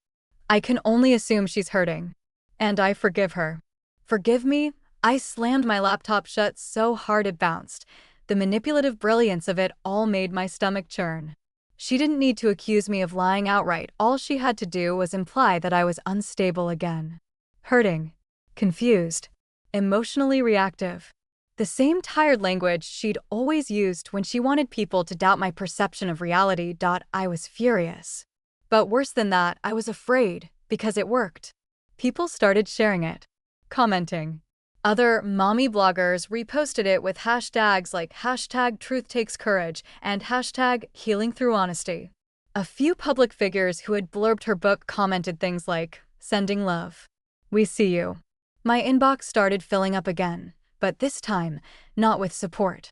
[SPEAKER 1] I can only assume she's hurting. And I forgive her. Forgive me? I slammed my laptop shut so hard it bounced. The manipulative brilliance of it all made my stomach churn. She didn't need to accuse me of lying outright. All she had to do was imply that I was unstable again. Hurting. Confused. Emotionally reactive. The same tired language she'd always used when she wanted people to doubt my perception of reality. I was furious. But worse than that, I was afraid, because it worked. People started sharing it, commenting. Other mommy bloggers reposted it with hashtags like #TruthTakesCourage and #HealingThroughHonesty. A few public figures who had blurbed her book commented things like, "Sending love. We see you." My inbox started filling up again. But this time, not with support.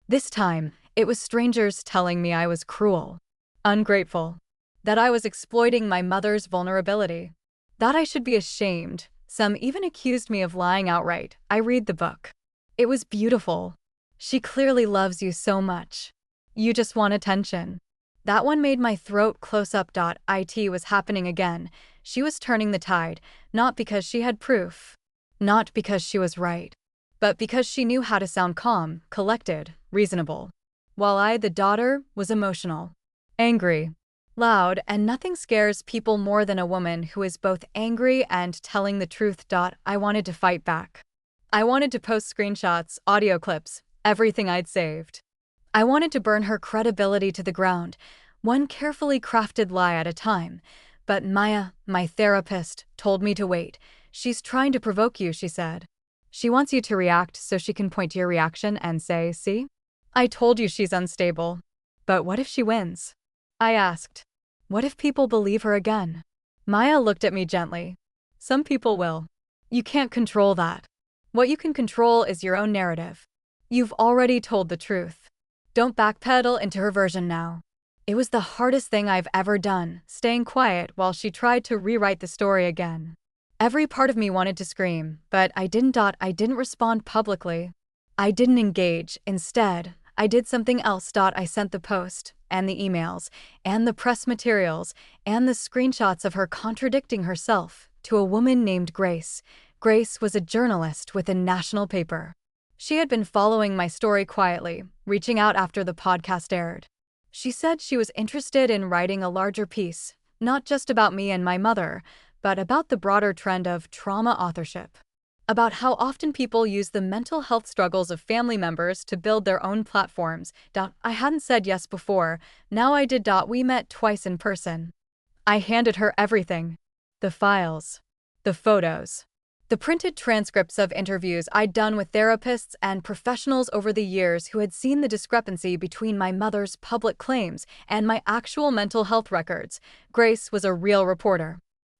[SPEAKER 1] This time, it was strangers telling me I was cruel, ungrateful, that I was exploiting my mother's vulnerability, that I should be ashamed. Some even accused me of lying outright. I read the book. It was beautiful. She clearly loves you so much. You just want attention. That one made my throat close up. It was happening again. She was turning the tide, not because she had proof, not because she was right, but because she knew how to sound calm, collected, reasonable. While I, the daughter, was emotional, angry, loud, and nothing scares people more than a woman who is both angry and telling the truth. I wanted to fight back. I wanted to post screenshots, audio clips, everything I'd saved. I wanted to burn her credibility to the ground, one carefully crafted lie at a time. But Maya, my therapist, told me to wait. "She's trying to provoke you," she said. "She wants you to react so she can point to your reaction and say, 'See? I told you she's unstable.'" But what if she wins? I asked. What if people believe her again? Maya looked at me gently. Some people will. You can't control that. What you can control is your own narrative. You've already told the truth. Don't backpedal into her version now. It was the hardest thing I've ever done, staying quiet while she tried to rewrite the story again. Every part of me wanted to scream, but I didn't. I didn't respond publicly. I didn't engage. Instead, I did something else. I sent the post, and the emails, and the press materials, and the screenshots of her contradicting herself to a woman named Grace. Grace was a journalist with a national paper. She had been following my story quietly, reaching out after the podcast aired. She said she was interested in writing a larger piece, not just about me and my mother, but about the broader trend of trauma authorship. About how often people use the mental health struggles of family members to build their own platforms. I hadn't said yes before, now I did. We met twice in person. I handed her everything. The files. The photos. The printed transcripts of interviews I'd done with therapists and professionals over the years who had seen the discrepancy between my mother's public claims and my actual mental health records. Grace was a real reporter.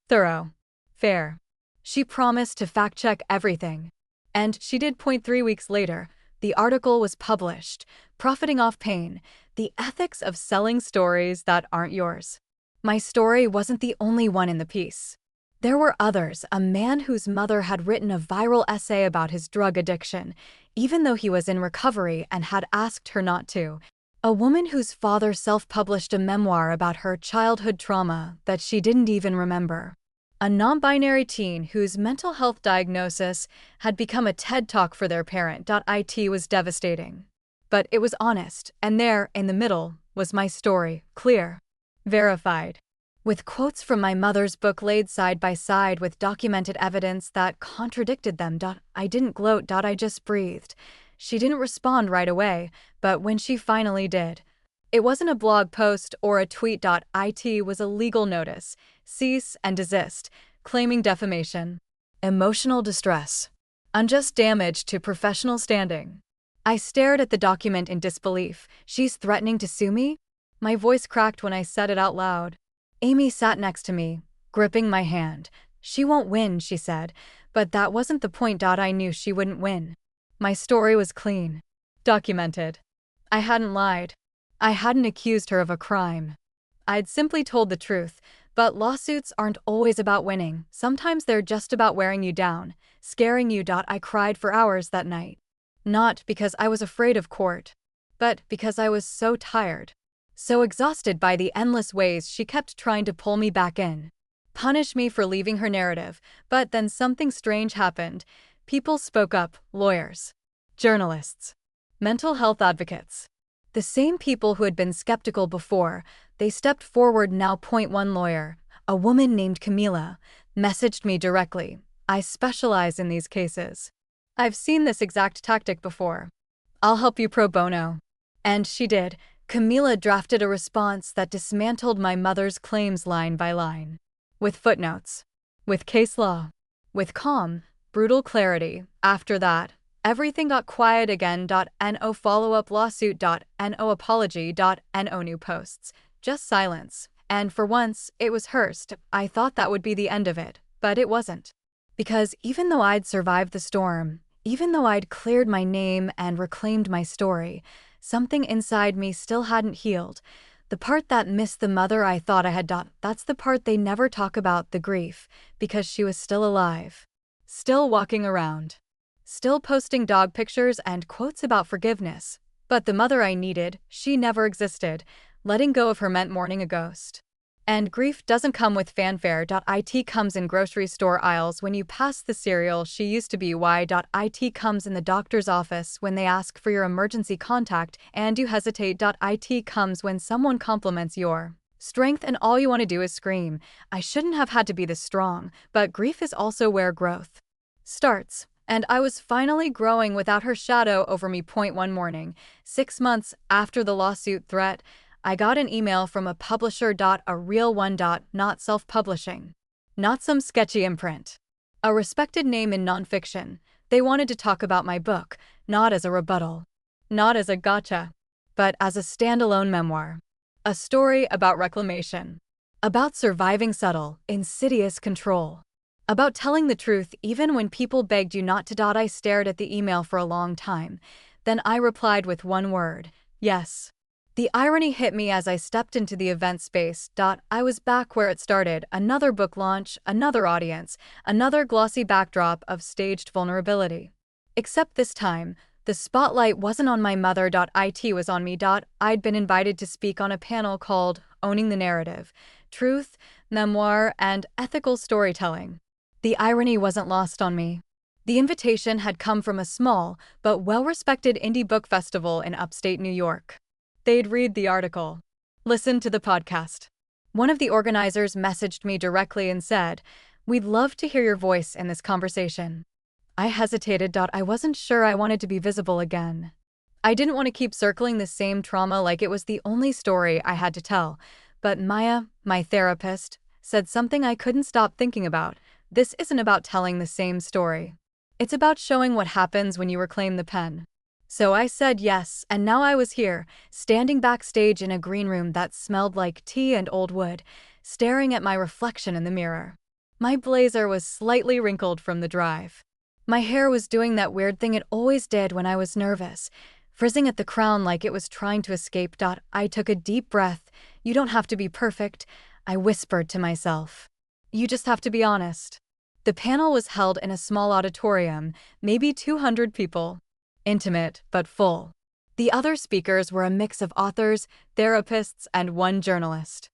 [SPEAKER 1] Thorough. Fair. She promised to fact-check everything. And she did. 3 weeks later, the article was published, Profiting Off Pain, the ethics of selling stories that aren't yours. My story wasn't the only one in the piece. There were others. A man whose mother had written a viral essay about his drug addiction, even though he was in recovery and had asked her not to. A woman whose father self-published a memoir about her childhood trauma that she didn't even remember. A non-binary teen whose mental health diagnosis had become a TED Talk for their parent. It was devastating. But it was honest, and there, in the middle, was my story, clear, verified, with quotes from my mother's book laid side by side with documented evidence that contradicted them. I didn't gloat. I just breathed. She didn't respond right away, but when she finally did, it wasn't a blog post or a tweet. It was a legal notice, cease and desist, claiming defamation, emotional distress, unjust damage to professional standing. I stared at the document in disbelief. She's threatening to sue me? My voice cracked when I said it out loud. Amy sat next to me, gripping my hand. She won't win, she said, but that wasn't the point. I knew she wouldn't win. My story was clean, documented. I hadn't lied. I hadn't accused her of a crime. I'd simply told the truth, but lawsuits aren't always about winning. Sometimes they're just about wearing you down, scaring you. I cried for hours that night. Not because I was afraid of court, but because I was so tired. So exhausted by the endless ways she kept trying to pull me back in, punish me for leaving her narrative. But then something strange happened. People spoke up, lawyers, journalists, mental health advocates. The same people who had been skeptical before, they stepped forward now. One lawyer, a woman named Camila, messaged me directly. I specialize in these cases. I've seen this exact tactic before. I'll help you pro bono. And she did. Camila drafted a response that dismantled my mother's claims line by line. With footnotes. With case law. With calm, brutal clarity. After that, everything got quiet again. No follow-up lawsuit. No apology. No new posts. Just silence. And for once, it was hers. I thought that would be the end of it, but it wasn't. Because even though I'd survived the storm, even though I'd cleared my name and reclaimed my story, something inside me still hadn't healed. The part that missed the mother I thought I had. That's the part they never talk about, the grief, because she was still alive. Still walking around. Still posting dog pictures and quotes about forgiveness. But the mother I needed, she never existed. Letting go of her meant mourning a ghost. And grief doesn't come with fanfare. It comes in grocery store aisles when you pass the cereal she used to be. It comes in the doctor's office when they ask for your emergency contact and you hesitate. It comes when someone compliments your strength and all you want to do is scream. I shouldn't have had to be this strong, but grief is also where growth starts. And I was finally growing without her shadow over me. One morning, 6 months after the lawsuit threat, I got an email from a publisher. A real one. Not self-publishing. Not some sketchy imprint. A respected name in nonfiction. They wanted to talk about my book, not as a rebuttal. Not as a gotcha. But as a standalone memoir. A story about reclamation. About surviving subtle, insidious control. About telling the truth even when people begged you not to. I stared at the email for a long time. Then I replied with one word. Yes. The irony hit me as I stepped into the event space. I was back where it started, another book launch, another audience, another glossy backdrop of staged vulnerability. Except this time, the spotlight wasn't on my mother. It was on me. I'd been invited to speak on a panel called Owning the Narrative: Truth, Memoir, and Ethical Storytelling. The irony wasn't lost on me. The invitation had come from a small but well-respected indie book festival in upstate New York. They'd read the article, listen to the podcast. One of the organizers messaged me directly and said, "We'd love to hear your voice in this conversation." I hesitated. I wasn't sure I wanted to be visible again. I didn't want to keep circling the same trauma like it was the only story I had to tell. But Maya, my therapist, said something I couldn't stop thinking about. This isn't about telling the same story. It's about showing what happens when you reclaim the pen. So I said yes, and now I was here, standing backstage in a green room that smelled like tea and old wood, staring at my reflection in the mirror. My blazer was slightly wrinkled from the drive. My hair was doing that weird thing it always did when I was nervous, frizzing at the crown like it was trying to escape. I took a deep breath. "You don't have to be perfect," I whispered to myself. "You just have to be honest." The panel was held in a small auditorium, maybe 200 people. Intimate, but full. The other speakers were a mix of authors, therapists, and one journalist.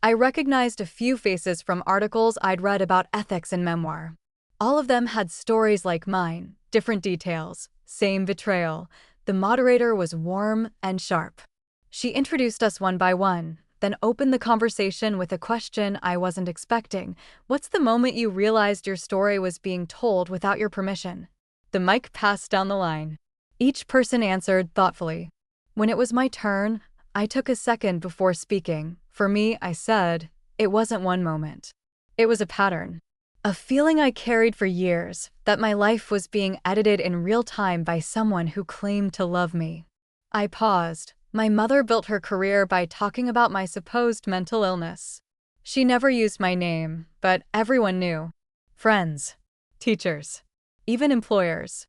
[SPEAKER 1] I recognized a few faces from articles I'd read about ethics and memoir. All of them had stories like mine, different details, same betrayal. The moderator was warm and sharp. She introduced us one by one, then opened the conversation with a question I wasn't expecting. "What's the moment you realized your story was being told without your permission?" The mic passed down the line. Each person answered thoughtfully. When it was my turn, I took a second before speaking. For me, I said, it wasn't one moment. It was a pattern. A feeling I carried for years, that my life was being edited in real time by someone who claimed to love me. I paused. My mother built her career by talking about my supposed mental illness. She never used my name, but everyone knew. Friends, teachers, even employers.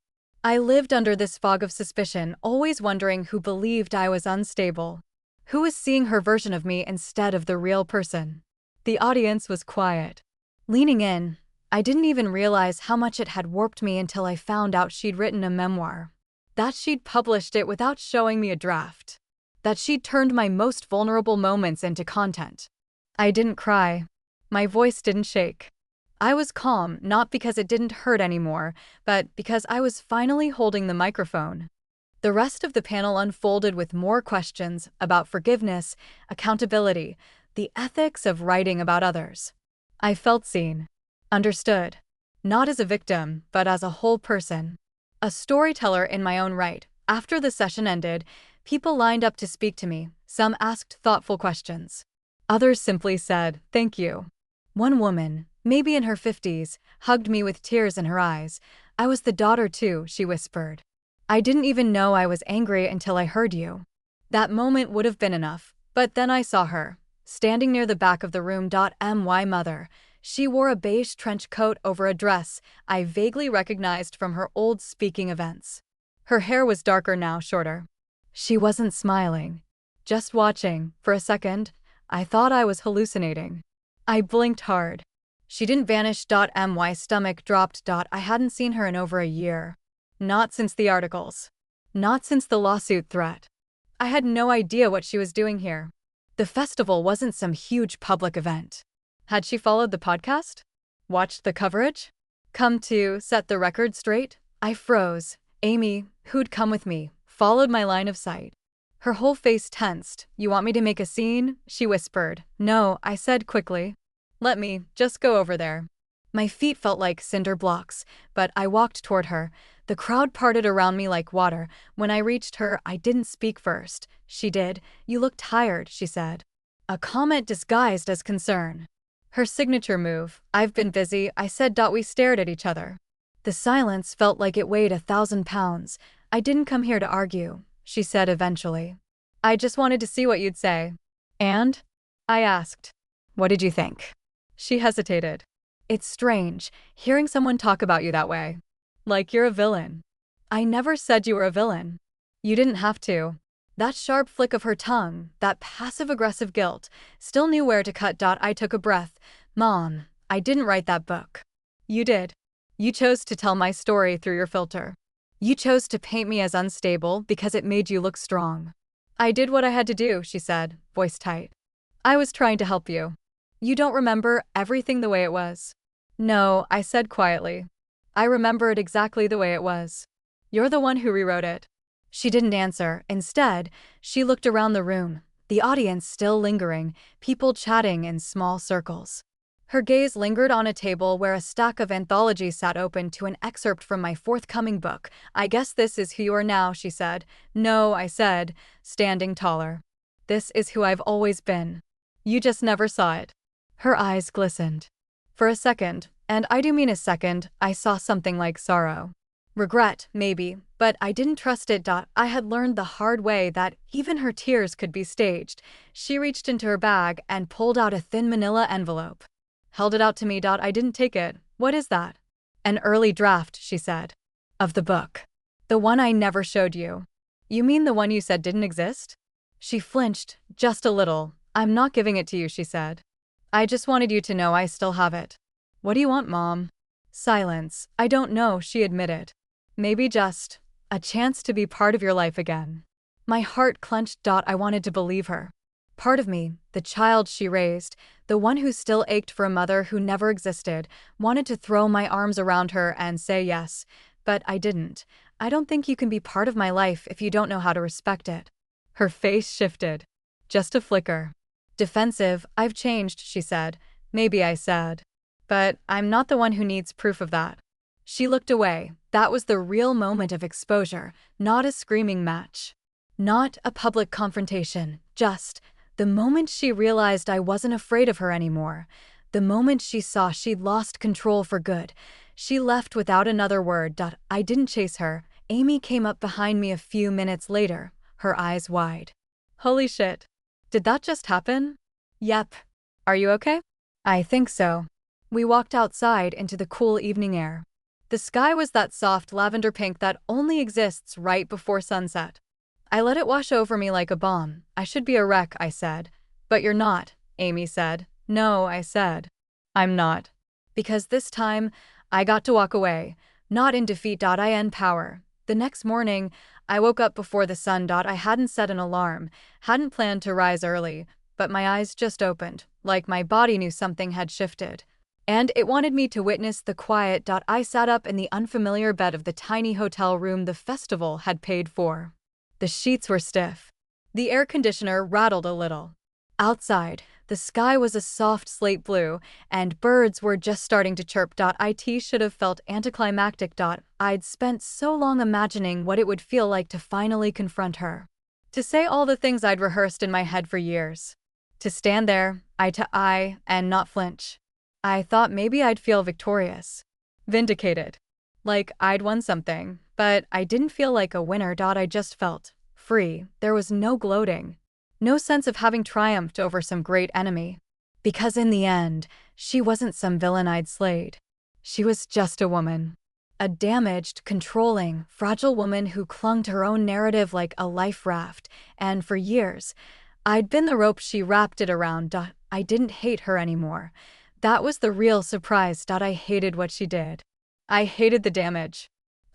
[SPEAKER 1] I lived under this fog of suspicion, always wondering who believed I was unstable. Who was seeing her version of me instead of the real person? The audience was quiet. Leaning in, I didn't even realize how much it had warped me until I found out she'd written a memoir. That she'd published it without showing me a draft. That she'd turned my most vulnerable moments into content. I didn't cry. My voice didn't shake. I was calm, not because it didn't hurt anymore, but because I was finally holding the microphone. The rest of the panel unfolded with more questions about forgiveness, accountability, the ethics of writing about others. I felt seen, understood, not as a victim, but as a whole person. A storyteller in my own right. After the session ended, people lined up to speak to me. Some asked thoughtful questions. Others simply said, "Thank you." One woman, maybe in her 50s, hugged me with tears in her eyes. "I was the daughter too," she whispered. "I didn't even know I was angry until I heard you." That moment would have been enough, but then I saw her, standing near the back of the room. My mother. She wore a beige trench coat over a dress I vaguely recognized from her old speaking events. Her hair was darker now, shorter. She wasn't smiling, just watching. For a second, I thought I was hallucinating. I blinked hard. She didn't vanish. My stomach dropped. I hadn't seen her in over a year. Not since the articles. Not since the lawsuit threat. I had no idea what she was doing here. The festival wasn't some huge public event. Had she followed the podcast? Watched the coverage? Come to set the record straight? I froze. Amy, who'd come with me, followed my line of sight. Her whole face tensed. "You want me to make a scene?" she whispered. "No," I said quickly. "Let me just go over there." My feet felt like cinder blocks, but I walked toward her. The crowd parted around me like water. When I reached her, I didn't speak first. She did. "You look tired," she said. A comment disguised as concern. Her signature move. "I've been busy," I said. We stared at each other. The silence felt like it weighed 1,000 pounds. "I didn't come here to argue," she said eventually. "I just wanted to see what you'd say." "And?" I asked. "What did you think?" She hesitated. "It's strange, hearing someone talk about you that way. Like you're a villain." "I never said you were a villain." "You didn't have to." That sharp flick of her tongue, that passive-aggressive guilt, still knew where to cut. I took a breath. Mom, I didn't write that book. You did. You chose to tell my story through your filter. You chose to paint me as unstable because it made you look strong. I did what I had to do, she said, voice tight. I was trying to help you. You don't remember everything the way it was. No, I said quietly. I remember it exactly the way it was. You're the one who rewrote it. She didn't answer. Instead, she looked around the room, the audience still lingering, people chatting in small circles. Her gaze lingered on a table where a stack of anthologies sat open to an excerpt from my forthcoming book. I guess this is who you are now, she said. No, I said, standing taller. This is who I've always been. You just never saw it. Her eyes glistened. For a second, and I do mean a second, I saw something like sorrow. Regret, maybe, but I didn't trust it. I had learned the hard way that even her tears could be staged. She reached into her bag and pulled out a thin manila envelope. Held it out to me. I didn't take it. What is that? An early draft, she said. Of the book. The one I never showed you. You mean the one you said didn't exist? She flinched, just a little. I'm not giving it to you, she said. I just wanted you to know I still have it. What do you want, Mom? Silence. I don't know, she admitted. Maybe just a chance to be part of your life again. My heart clenched. I wanted to believe her. Part of me, the child she raised, the one who still ached for a mother who never existed, wanted to throw my arms around her and say yes, but I didn't. I don't think you can be part of my life if you don't know how to respect it. Her face shifted. Just a flicker. Defensive. I've changed, she said. Maybe I said. But I'm not the one who needs proof of that. She looked away. That was the real moment of exposure, not a screaming match. Not a public confrontation, just the moment she realized I wasn't afraid of her anymore. The moment she saw she'd lost control for good. She left without another word. I didn't chase her. Amy came up behind me a few minutes later, her eyes wide. Holy shit. Did that just happen? Yep. Are you okay? I think so. We walked outside into the cool evening air. The sky was that soft lavender pink that only exists right before sunset. I let it wash over me like a bomb. I should be a wreck, I said. But you're not, Amy said. No, I said. I'm not. Because this time, I got to walk away. Not in defeat. In power. The next morning, I woke up before the sun. I hadn't set an alarm, hadn't planned to rise early, but my eyes just opened, like my body knew something had shifted. And it wanted me to witness the quiet. I sat up in the unfamiliar bed of the tiny hotel room the festival had paid for. The sheets were stiff. The air conditioner rattled a little. Outside, the sky was a soft slate blue, and birds were just starting to chirp. It should have felt anticlimactic. I'd spent so long imagining what it would feel like to finally confront her. To say all the things I'd rehearsed in my head for years. To stand there, eye to eye, and not flinch. I thought maybe I'd feel victorious. Vindicated. Like I'd won something, but I didn't feel like a winner. I just felt free. There was no gloating. No sense of having triumphed over some great enemy. Because in the end, she wasn't some villain I'd slayed. She was just a woman. A damaged, controlling, fragile woman who clung to her own narrative like a life raft, and for years, I'd been the rope she wrapped it around. I didn't hate her anymore. That was the real surprise. I hated what she did. I hated the damage.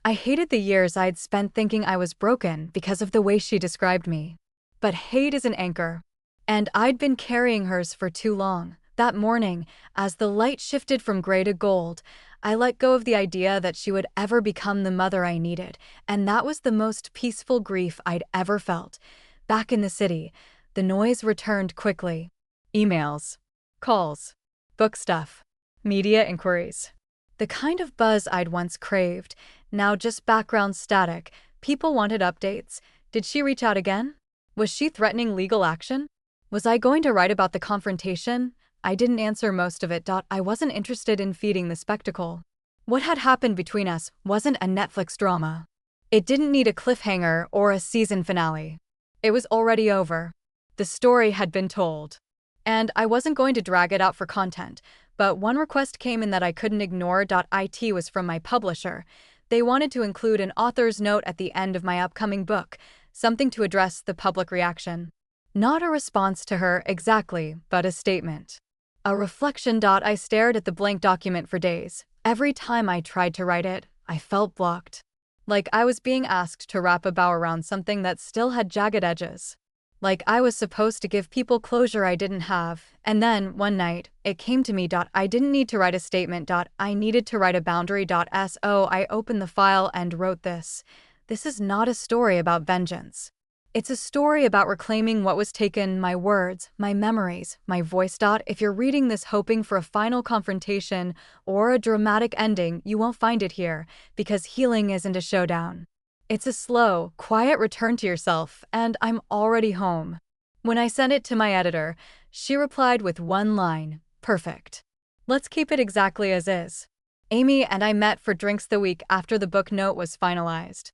[SPEAKER 1] I hated the years I'd spent thinking I was broken because of the way she described me. But hate is an anchor. And I'd been carrying hers for too long. That morning, as the light shifted from gray to gold, I let go of the idea that she would ever become the mother I needed, and that was the most peaceful grief I'd ever felt. Back in the city, the noise returned quickly. Emails. Calls. Book stuff. Media inquiries. The kind of buzz I'd once craved, now just background static. People wanted updates. Did she reach out again? Was she threatening legal action? Was I going to write about the confrontation? I didn't answer most of it. I wasn't interested in feeding the spectacle. What had happened between us wasn't a Netflix drama. It didn't need a cliffhanger or a season finale. It was already over. The story had been told. And I wasn't going to drag it out for content, but one request came in that I couldn't ignore. It was from my publisher. They wanted to include an author's note at the end of my upcoming book, something to address the public reaction. Not a response to her exactly, but a statement. A reflection. I stared at the blank document for days. Every time I tried to write it, I felt blocked. Like I was being asked to wrap a bow around something that still had jagged edges. Like I was supposed to give people closure I didn't have. And then, one night, it came to me. I didn't need to write a statement. I needed to write a boundary. So I opened the file and wrote this. This is not a story about vengeance. It's a story about reclaiming what was taken, my words, my memories, my voice. If you're reading this hoping for a final confrontation or a dramatic ending, you won't find it here, because healing isn't a showdown. It's a slow, quiet return to yourself, and I'm already home. When I sent it to my editor, she replied with one line, "Perfect. Let's keep it exactly as is." Amy and I met for drinks the week after the book note was finalized.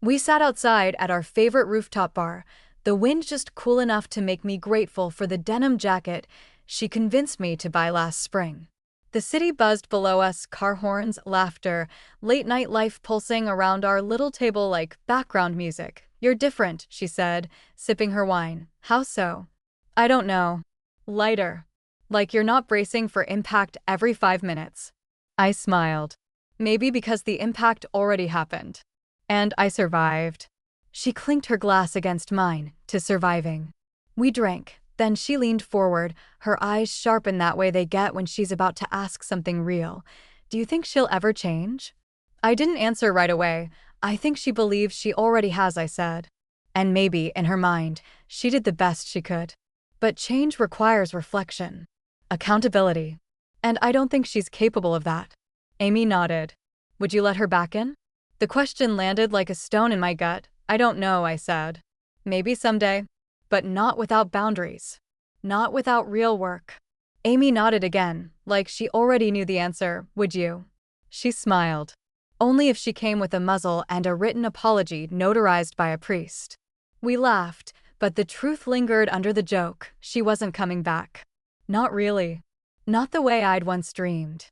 [SPEAKER 1] We sat outside at our favorite rooftop bar, the wind just cool enough to make me grateful for the denim jacket she convinced me to buy last spring. The city buzzed below us, car horns, laughter, late-night life pulsing around our little table like background music. "You're different," she said, sipping her wine. "How so?" "I don't know. Lighter. Like you're not bracing for impact every 5 minutes." I smiled. "Maybe because the impact already happened. And I survived." She clinked her glass against mine, to surviving. We drank. Then she leaned forward, her eyes sharp in that way they get when she's about to ask something real. "Do you think she'll ever change?" I didn't answer right away. "I think she believes she already has," I said. And maybe, in her mind, she did the best she could. But change requires reflection. Accountability. And I don't think she's capable of that. Amy nodded. "Would you let her back in?" The question landed like a stone in my gut. "I don't know," I said. "Maybe someday. But not without boundaries. Not without real work." Amy nodded again, like she already knew the answer. "Would you?" She smiled. "Only if she came with a muzzle and a written apology notarized by a priest." We laughed, but the truth lingered under the joke. She wasn't coming back. Not really. Not the way I'd once dreamed.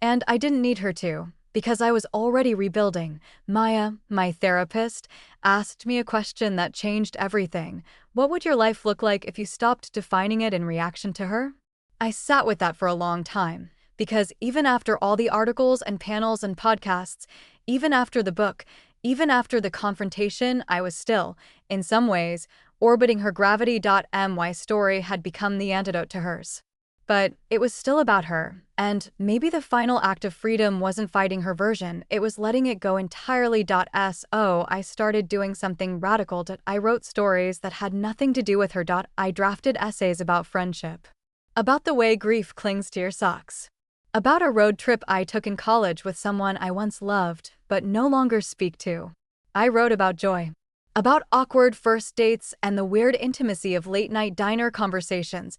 [SPEAKER 1] And I didn't need her to, because I was already rebuilding. Maya, my therapist, asked me a question that changed everything. What would your life look like if you stopped defining it in reaction to her? I sat with that for a long time, because even after all the articles and panels and podcasts, even after the book, even after the confrontation, I was still, in some ways, orbiting her gravity. My story had become the antidote to hers. But it was still about her, and maybe the final act of freedom wasn't fighting her version, it was letting it go entirely. So I started doing something radical. I wrote stories that had nothing to do with her. I drafted essays about friendship. About the way grief clings to your socks. About a road trip I took in college with someone I once loved, but no longer speak to. I wrote about joy. About awkward first dates and the weird intimacy of late-night diner conversations.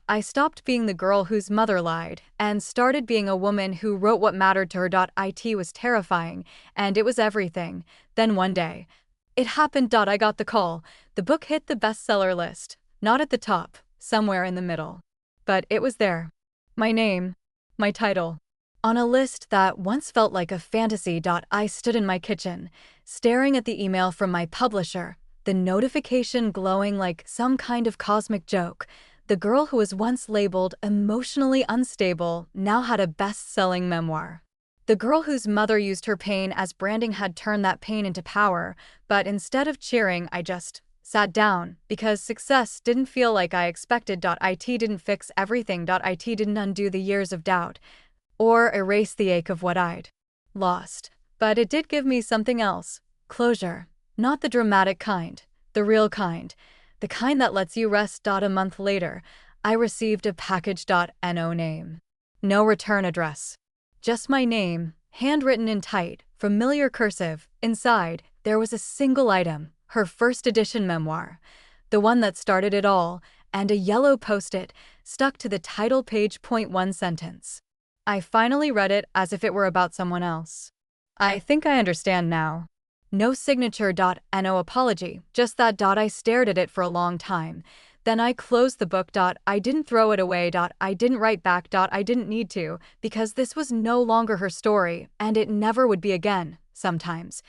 [SPEAKER 1] I stopped being the girl whose mother lied and started being a woman who wrote what mattered to her. It was terrifying, and it was everything. Then one day, it happened. I got the call. The book hit the bestseller list. Not at the top, somewhere in the middle. But it was there. My name, my title. On a list that once felt like a fantasy. I stood in my kitchen, staring at the email from my publisher, the notification glowing like some kind of cosmic joke. The girl who was once labeled emotionally unstable now had a best-selling memoir. The girl whose mother used her pain as branding had turned that pain into power, but instead of cheering, I just sat down, because success didn't feel like I expected. It didn't fix everything. It didn't undo the years of doubt or erase the ache of what I'd lost. But it did give me something else. Closure. Not the dramatic kind. The real kind. The kind that lets you rest. A month later, I received a package. No name. No return address. Just my name, handwritten in tight, familiar cursive. Inside, there was a single item, her first edition memoir. The one that started it all, and a yellow post-it stuck to the title page. One sentence. I finally read it as if it were about someone else. I think I understand now. No signature. No apology, just that. I stared at it for a long time. Then I closed the book. I didn't throw it away. I didn't write back. I didn't need to, because this was no longer her story, and it never would be again. Sometimes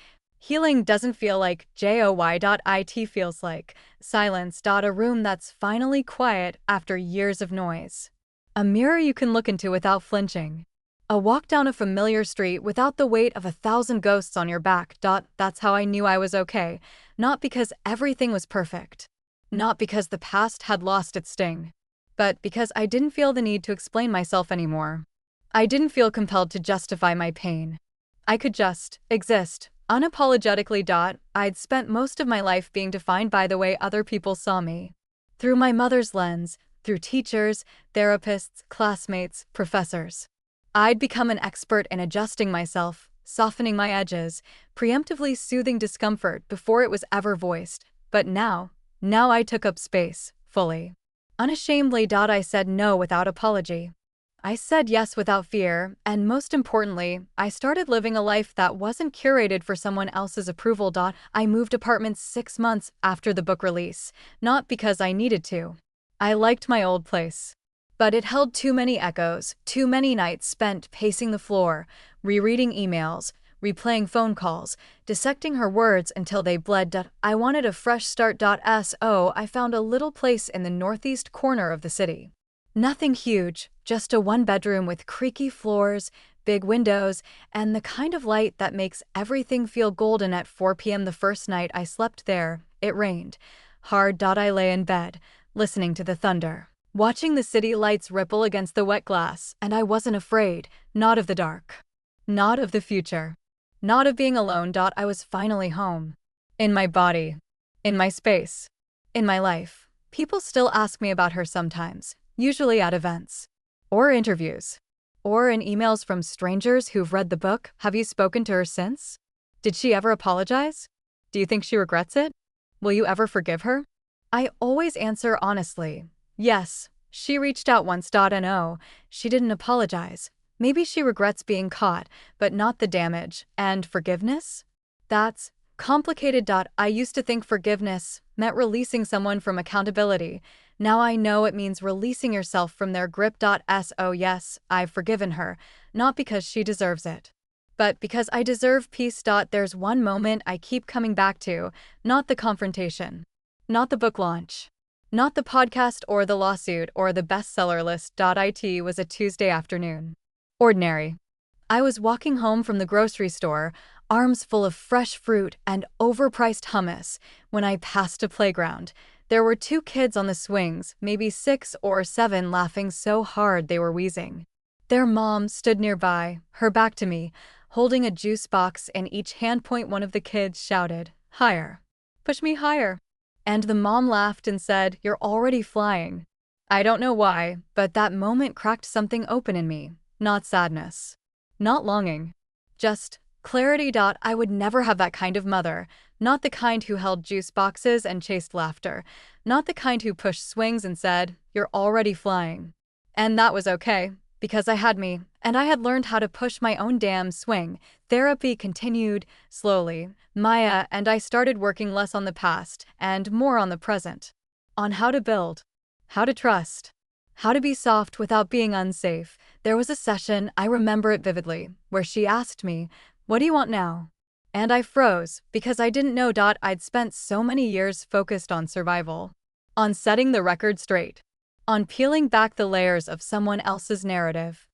[SPEAKER 1] Healing doesn't feel like joy.it feels like silence. A room that's finally quiet after years of noise. A mirror you can look into without flinching. A walk down a familiar street without the weight of 1,000 ghosts on your back. That's how I knew I was okay. Not because everything was perfect. Not because the past had lost its sting. But because I didn't feel the need to explain myself anymore. I didn't feel compelled to justify my pain. I could just exist, unapologetically. I'd spent most of my life being defined by the way other people saw me. Through my mother's lens, through teachers, therapists, classmates, professors. I'd become an expert in adjusting myself, softening my edges, preemptively soothing discomfort before it was ever voiced. But now I took up space, fully. Unashamedly. I said no without apology. I said yes without fear, and most importantly, I started living a life that wasn't curated for someone else's approval. I moved apartments 6 months after the book release, not because I needed to. I liked my old place. But it held too many echoes, too many nights spent pacing the floor, rereading emails, replaying phone calls, dissecting her words until they bled. I wanted a fresh start. So I found a little place in the northeast corner of the city. Nothing huge, just a one-bedroom with creaky floors, big windows, and the kind of light that makes everything feel golden. At 4 p.m. the first night I slept there, it rained hard. I lay in bed, listening to the thunder, watching the city lights ripple against the wet glass, and I wasn't afraid, not of the dark, not of the future, not of being alone. I was finally home. In my body, in my space, in my life. People still ask me about her sometimes, usually at events, or interviews, or in emails from strangers who've read the book. Have you spoken to her since? Did she ever apologize? Do you think she regrets it? Will you ever forgive her? I always answer honestly, yes. She reached out once. No, she didn't apologize. Maybe she regrets being caught, but not the damage. And forgiveness? That's complicated. I used to think forgiveness meant releasing someone from accountability. Now I know it means releasing yourself from their grip. So yes, I've forgiven her, not because she deserves it, but because I deserve peace. There's one moment I keep coming back to, not the confrontation, not the book launch, not the podcast or the lawsuit or the bestseller list. It was a Tuesday afternoon. Ordinary. I was walking home from the grocery store, arms full of fresh fruit and overpriced hummus, when I passed a playground. There were 2 kids on the swings, maybe 6 or 7, laughing so hard they were wheezing. Their mom stood nearby, her back to me, holding a juice box in each hand. One of the kids shouted, "Higher. Push me higher." And the mom laughed and said, "You're already flying." I don't know why, but that moment cracked something open in me. Not sadness. Not longing. Just clarity. I would never have that kind of mother. Not the kind who held juice boxes and chased laughter. Not the kind who pushed swings and said, "You're already flying." And that was okay, because I had me, and I had learned how to push my own damn swing. Therapy continued, slowly. Maya and I started working less on the past and more on the present. On how to build. How to trust. How to be soft without being unsafe. There was a session, I remember it vividly, where she asked me, "What do you want now?" And I froze, because I didn't know. I'd spent so many years focused on survival, on setting the record straight, on peeling back the layers of someone else's narrative.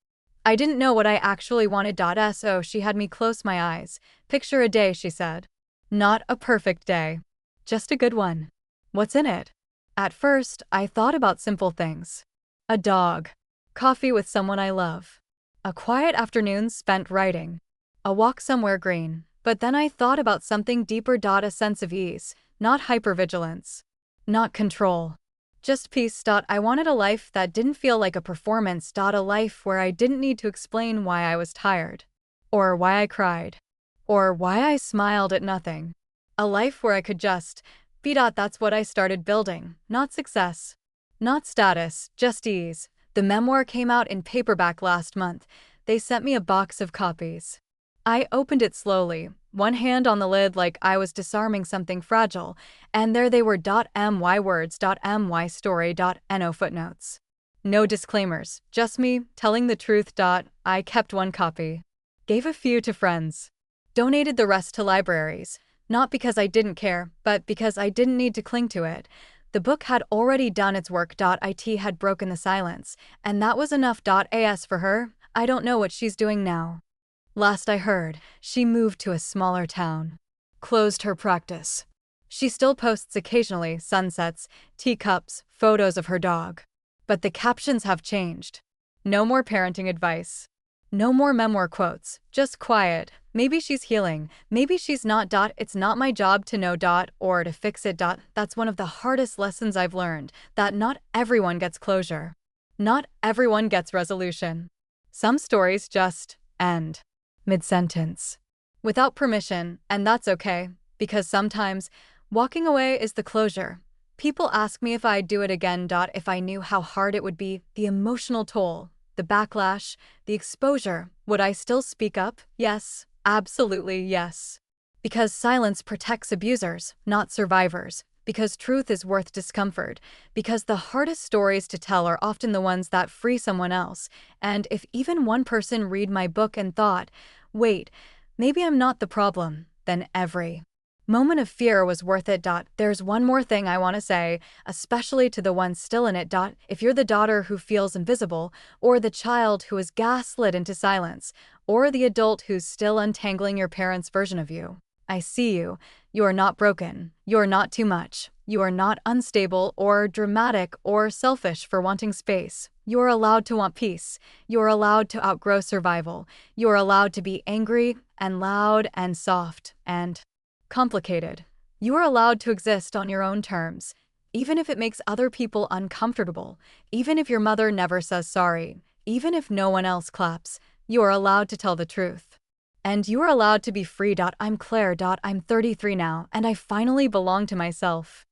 [SPEAKER 1] I didn't know what I actually wanted. So she had me close my eyes. "Picture a day," she said. "Not a perfect day. Just a good one. What's in it?" At first, I thought about simple things. A dog. Coffee with someone I love. A quiet afternoon spent writing. A walk somewhere green. But then I thought about something deeper. A sense of ease, not hypervigilance, not control. Just peace. I wanted a life that didn't feel like a performance. A life where I didn't need to explain why I was tired, or why I cried, or why I smiled at nothing. A life where I could just be. That's what I started building. Not success, not status, just ease. The memoir came out in paperback last month. They sent me a box of copies. I opened it slowly, one hand on the lid like I was disarming something fragile, and there they were. My words, my story, no footnotes. No disclaimers, just me, telling the truth. I kept one copy. Gave a few to friends. Donated the rest to libraries. Not because I didn't care, but because I didn't need to cling to it. The book had already done its work. It had broken the silence, and that was enough. As for her, I don't know what she's doing now. Last I heard, she moved to a smaller town. Closed her practice. She still posts occasionally, sunsets, teacups, photos of her dog. But the captions have changed. No more parenting advice. No more memoir quotes, just quiet. Maybe she's healing, maybe she's not. It's not my job to know. Or to fix it. That's one of the hardest lessons I've learned, that not everyone gets closure. Not everyone gets resolution. Some stories just end mid-sentence. Without permission, and that's okay, because sometimes walking away is the closure. People ask me if I'd do it again. If I knew how hard it would be, the emotional toll, the backlash, the exposure, would I still speak up? Yes, absolutely yes. Because silence protects abusers, not survivors. Because truth is worth discomfort. Because the hardest stories to tell are often the ones that free someone else. And if even one person read my book and thought, wait, maybe I'm not the problem, then every moment of fear was worth it. There's one more thing I want to say, especially to the ones still in it. If you're the daughter who feels invisible, or the child who is gaslit into silence, or the adult who's still untangling your parents' version of you, I see you. You are not broken. You are not too much. You are not unstable or dramatic or selfish for wanting space. You are allowed to want peace. You are allowed to outgrow survival. You are allowed to be angry and loud and soft and complicated. You are allowed to exist on your own terms, even if it makes other people uncomfortable, even if your mother never says sorry, even if no one else claps. You are allowed to tell the truth. And you are allowed to be free. I'm Claire. I'm 33 now, and I finally belong to myself.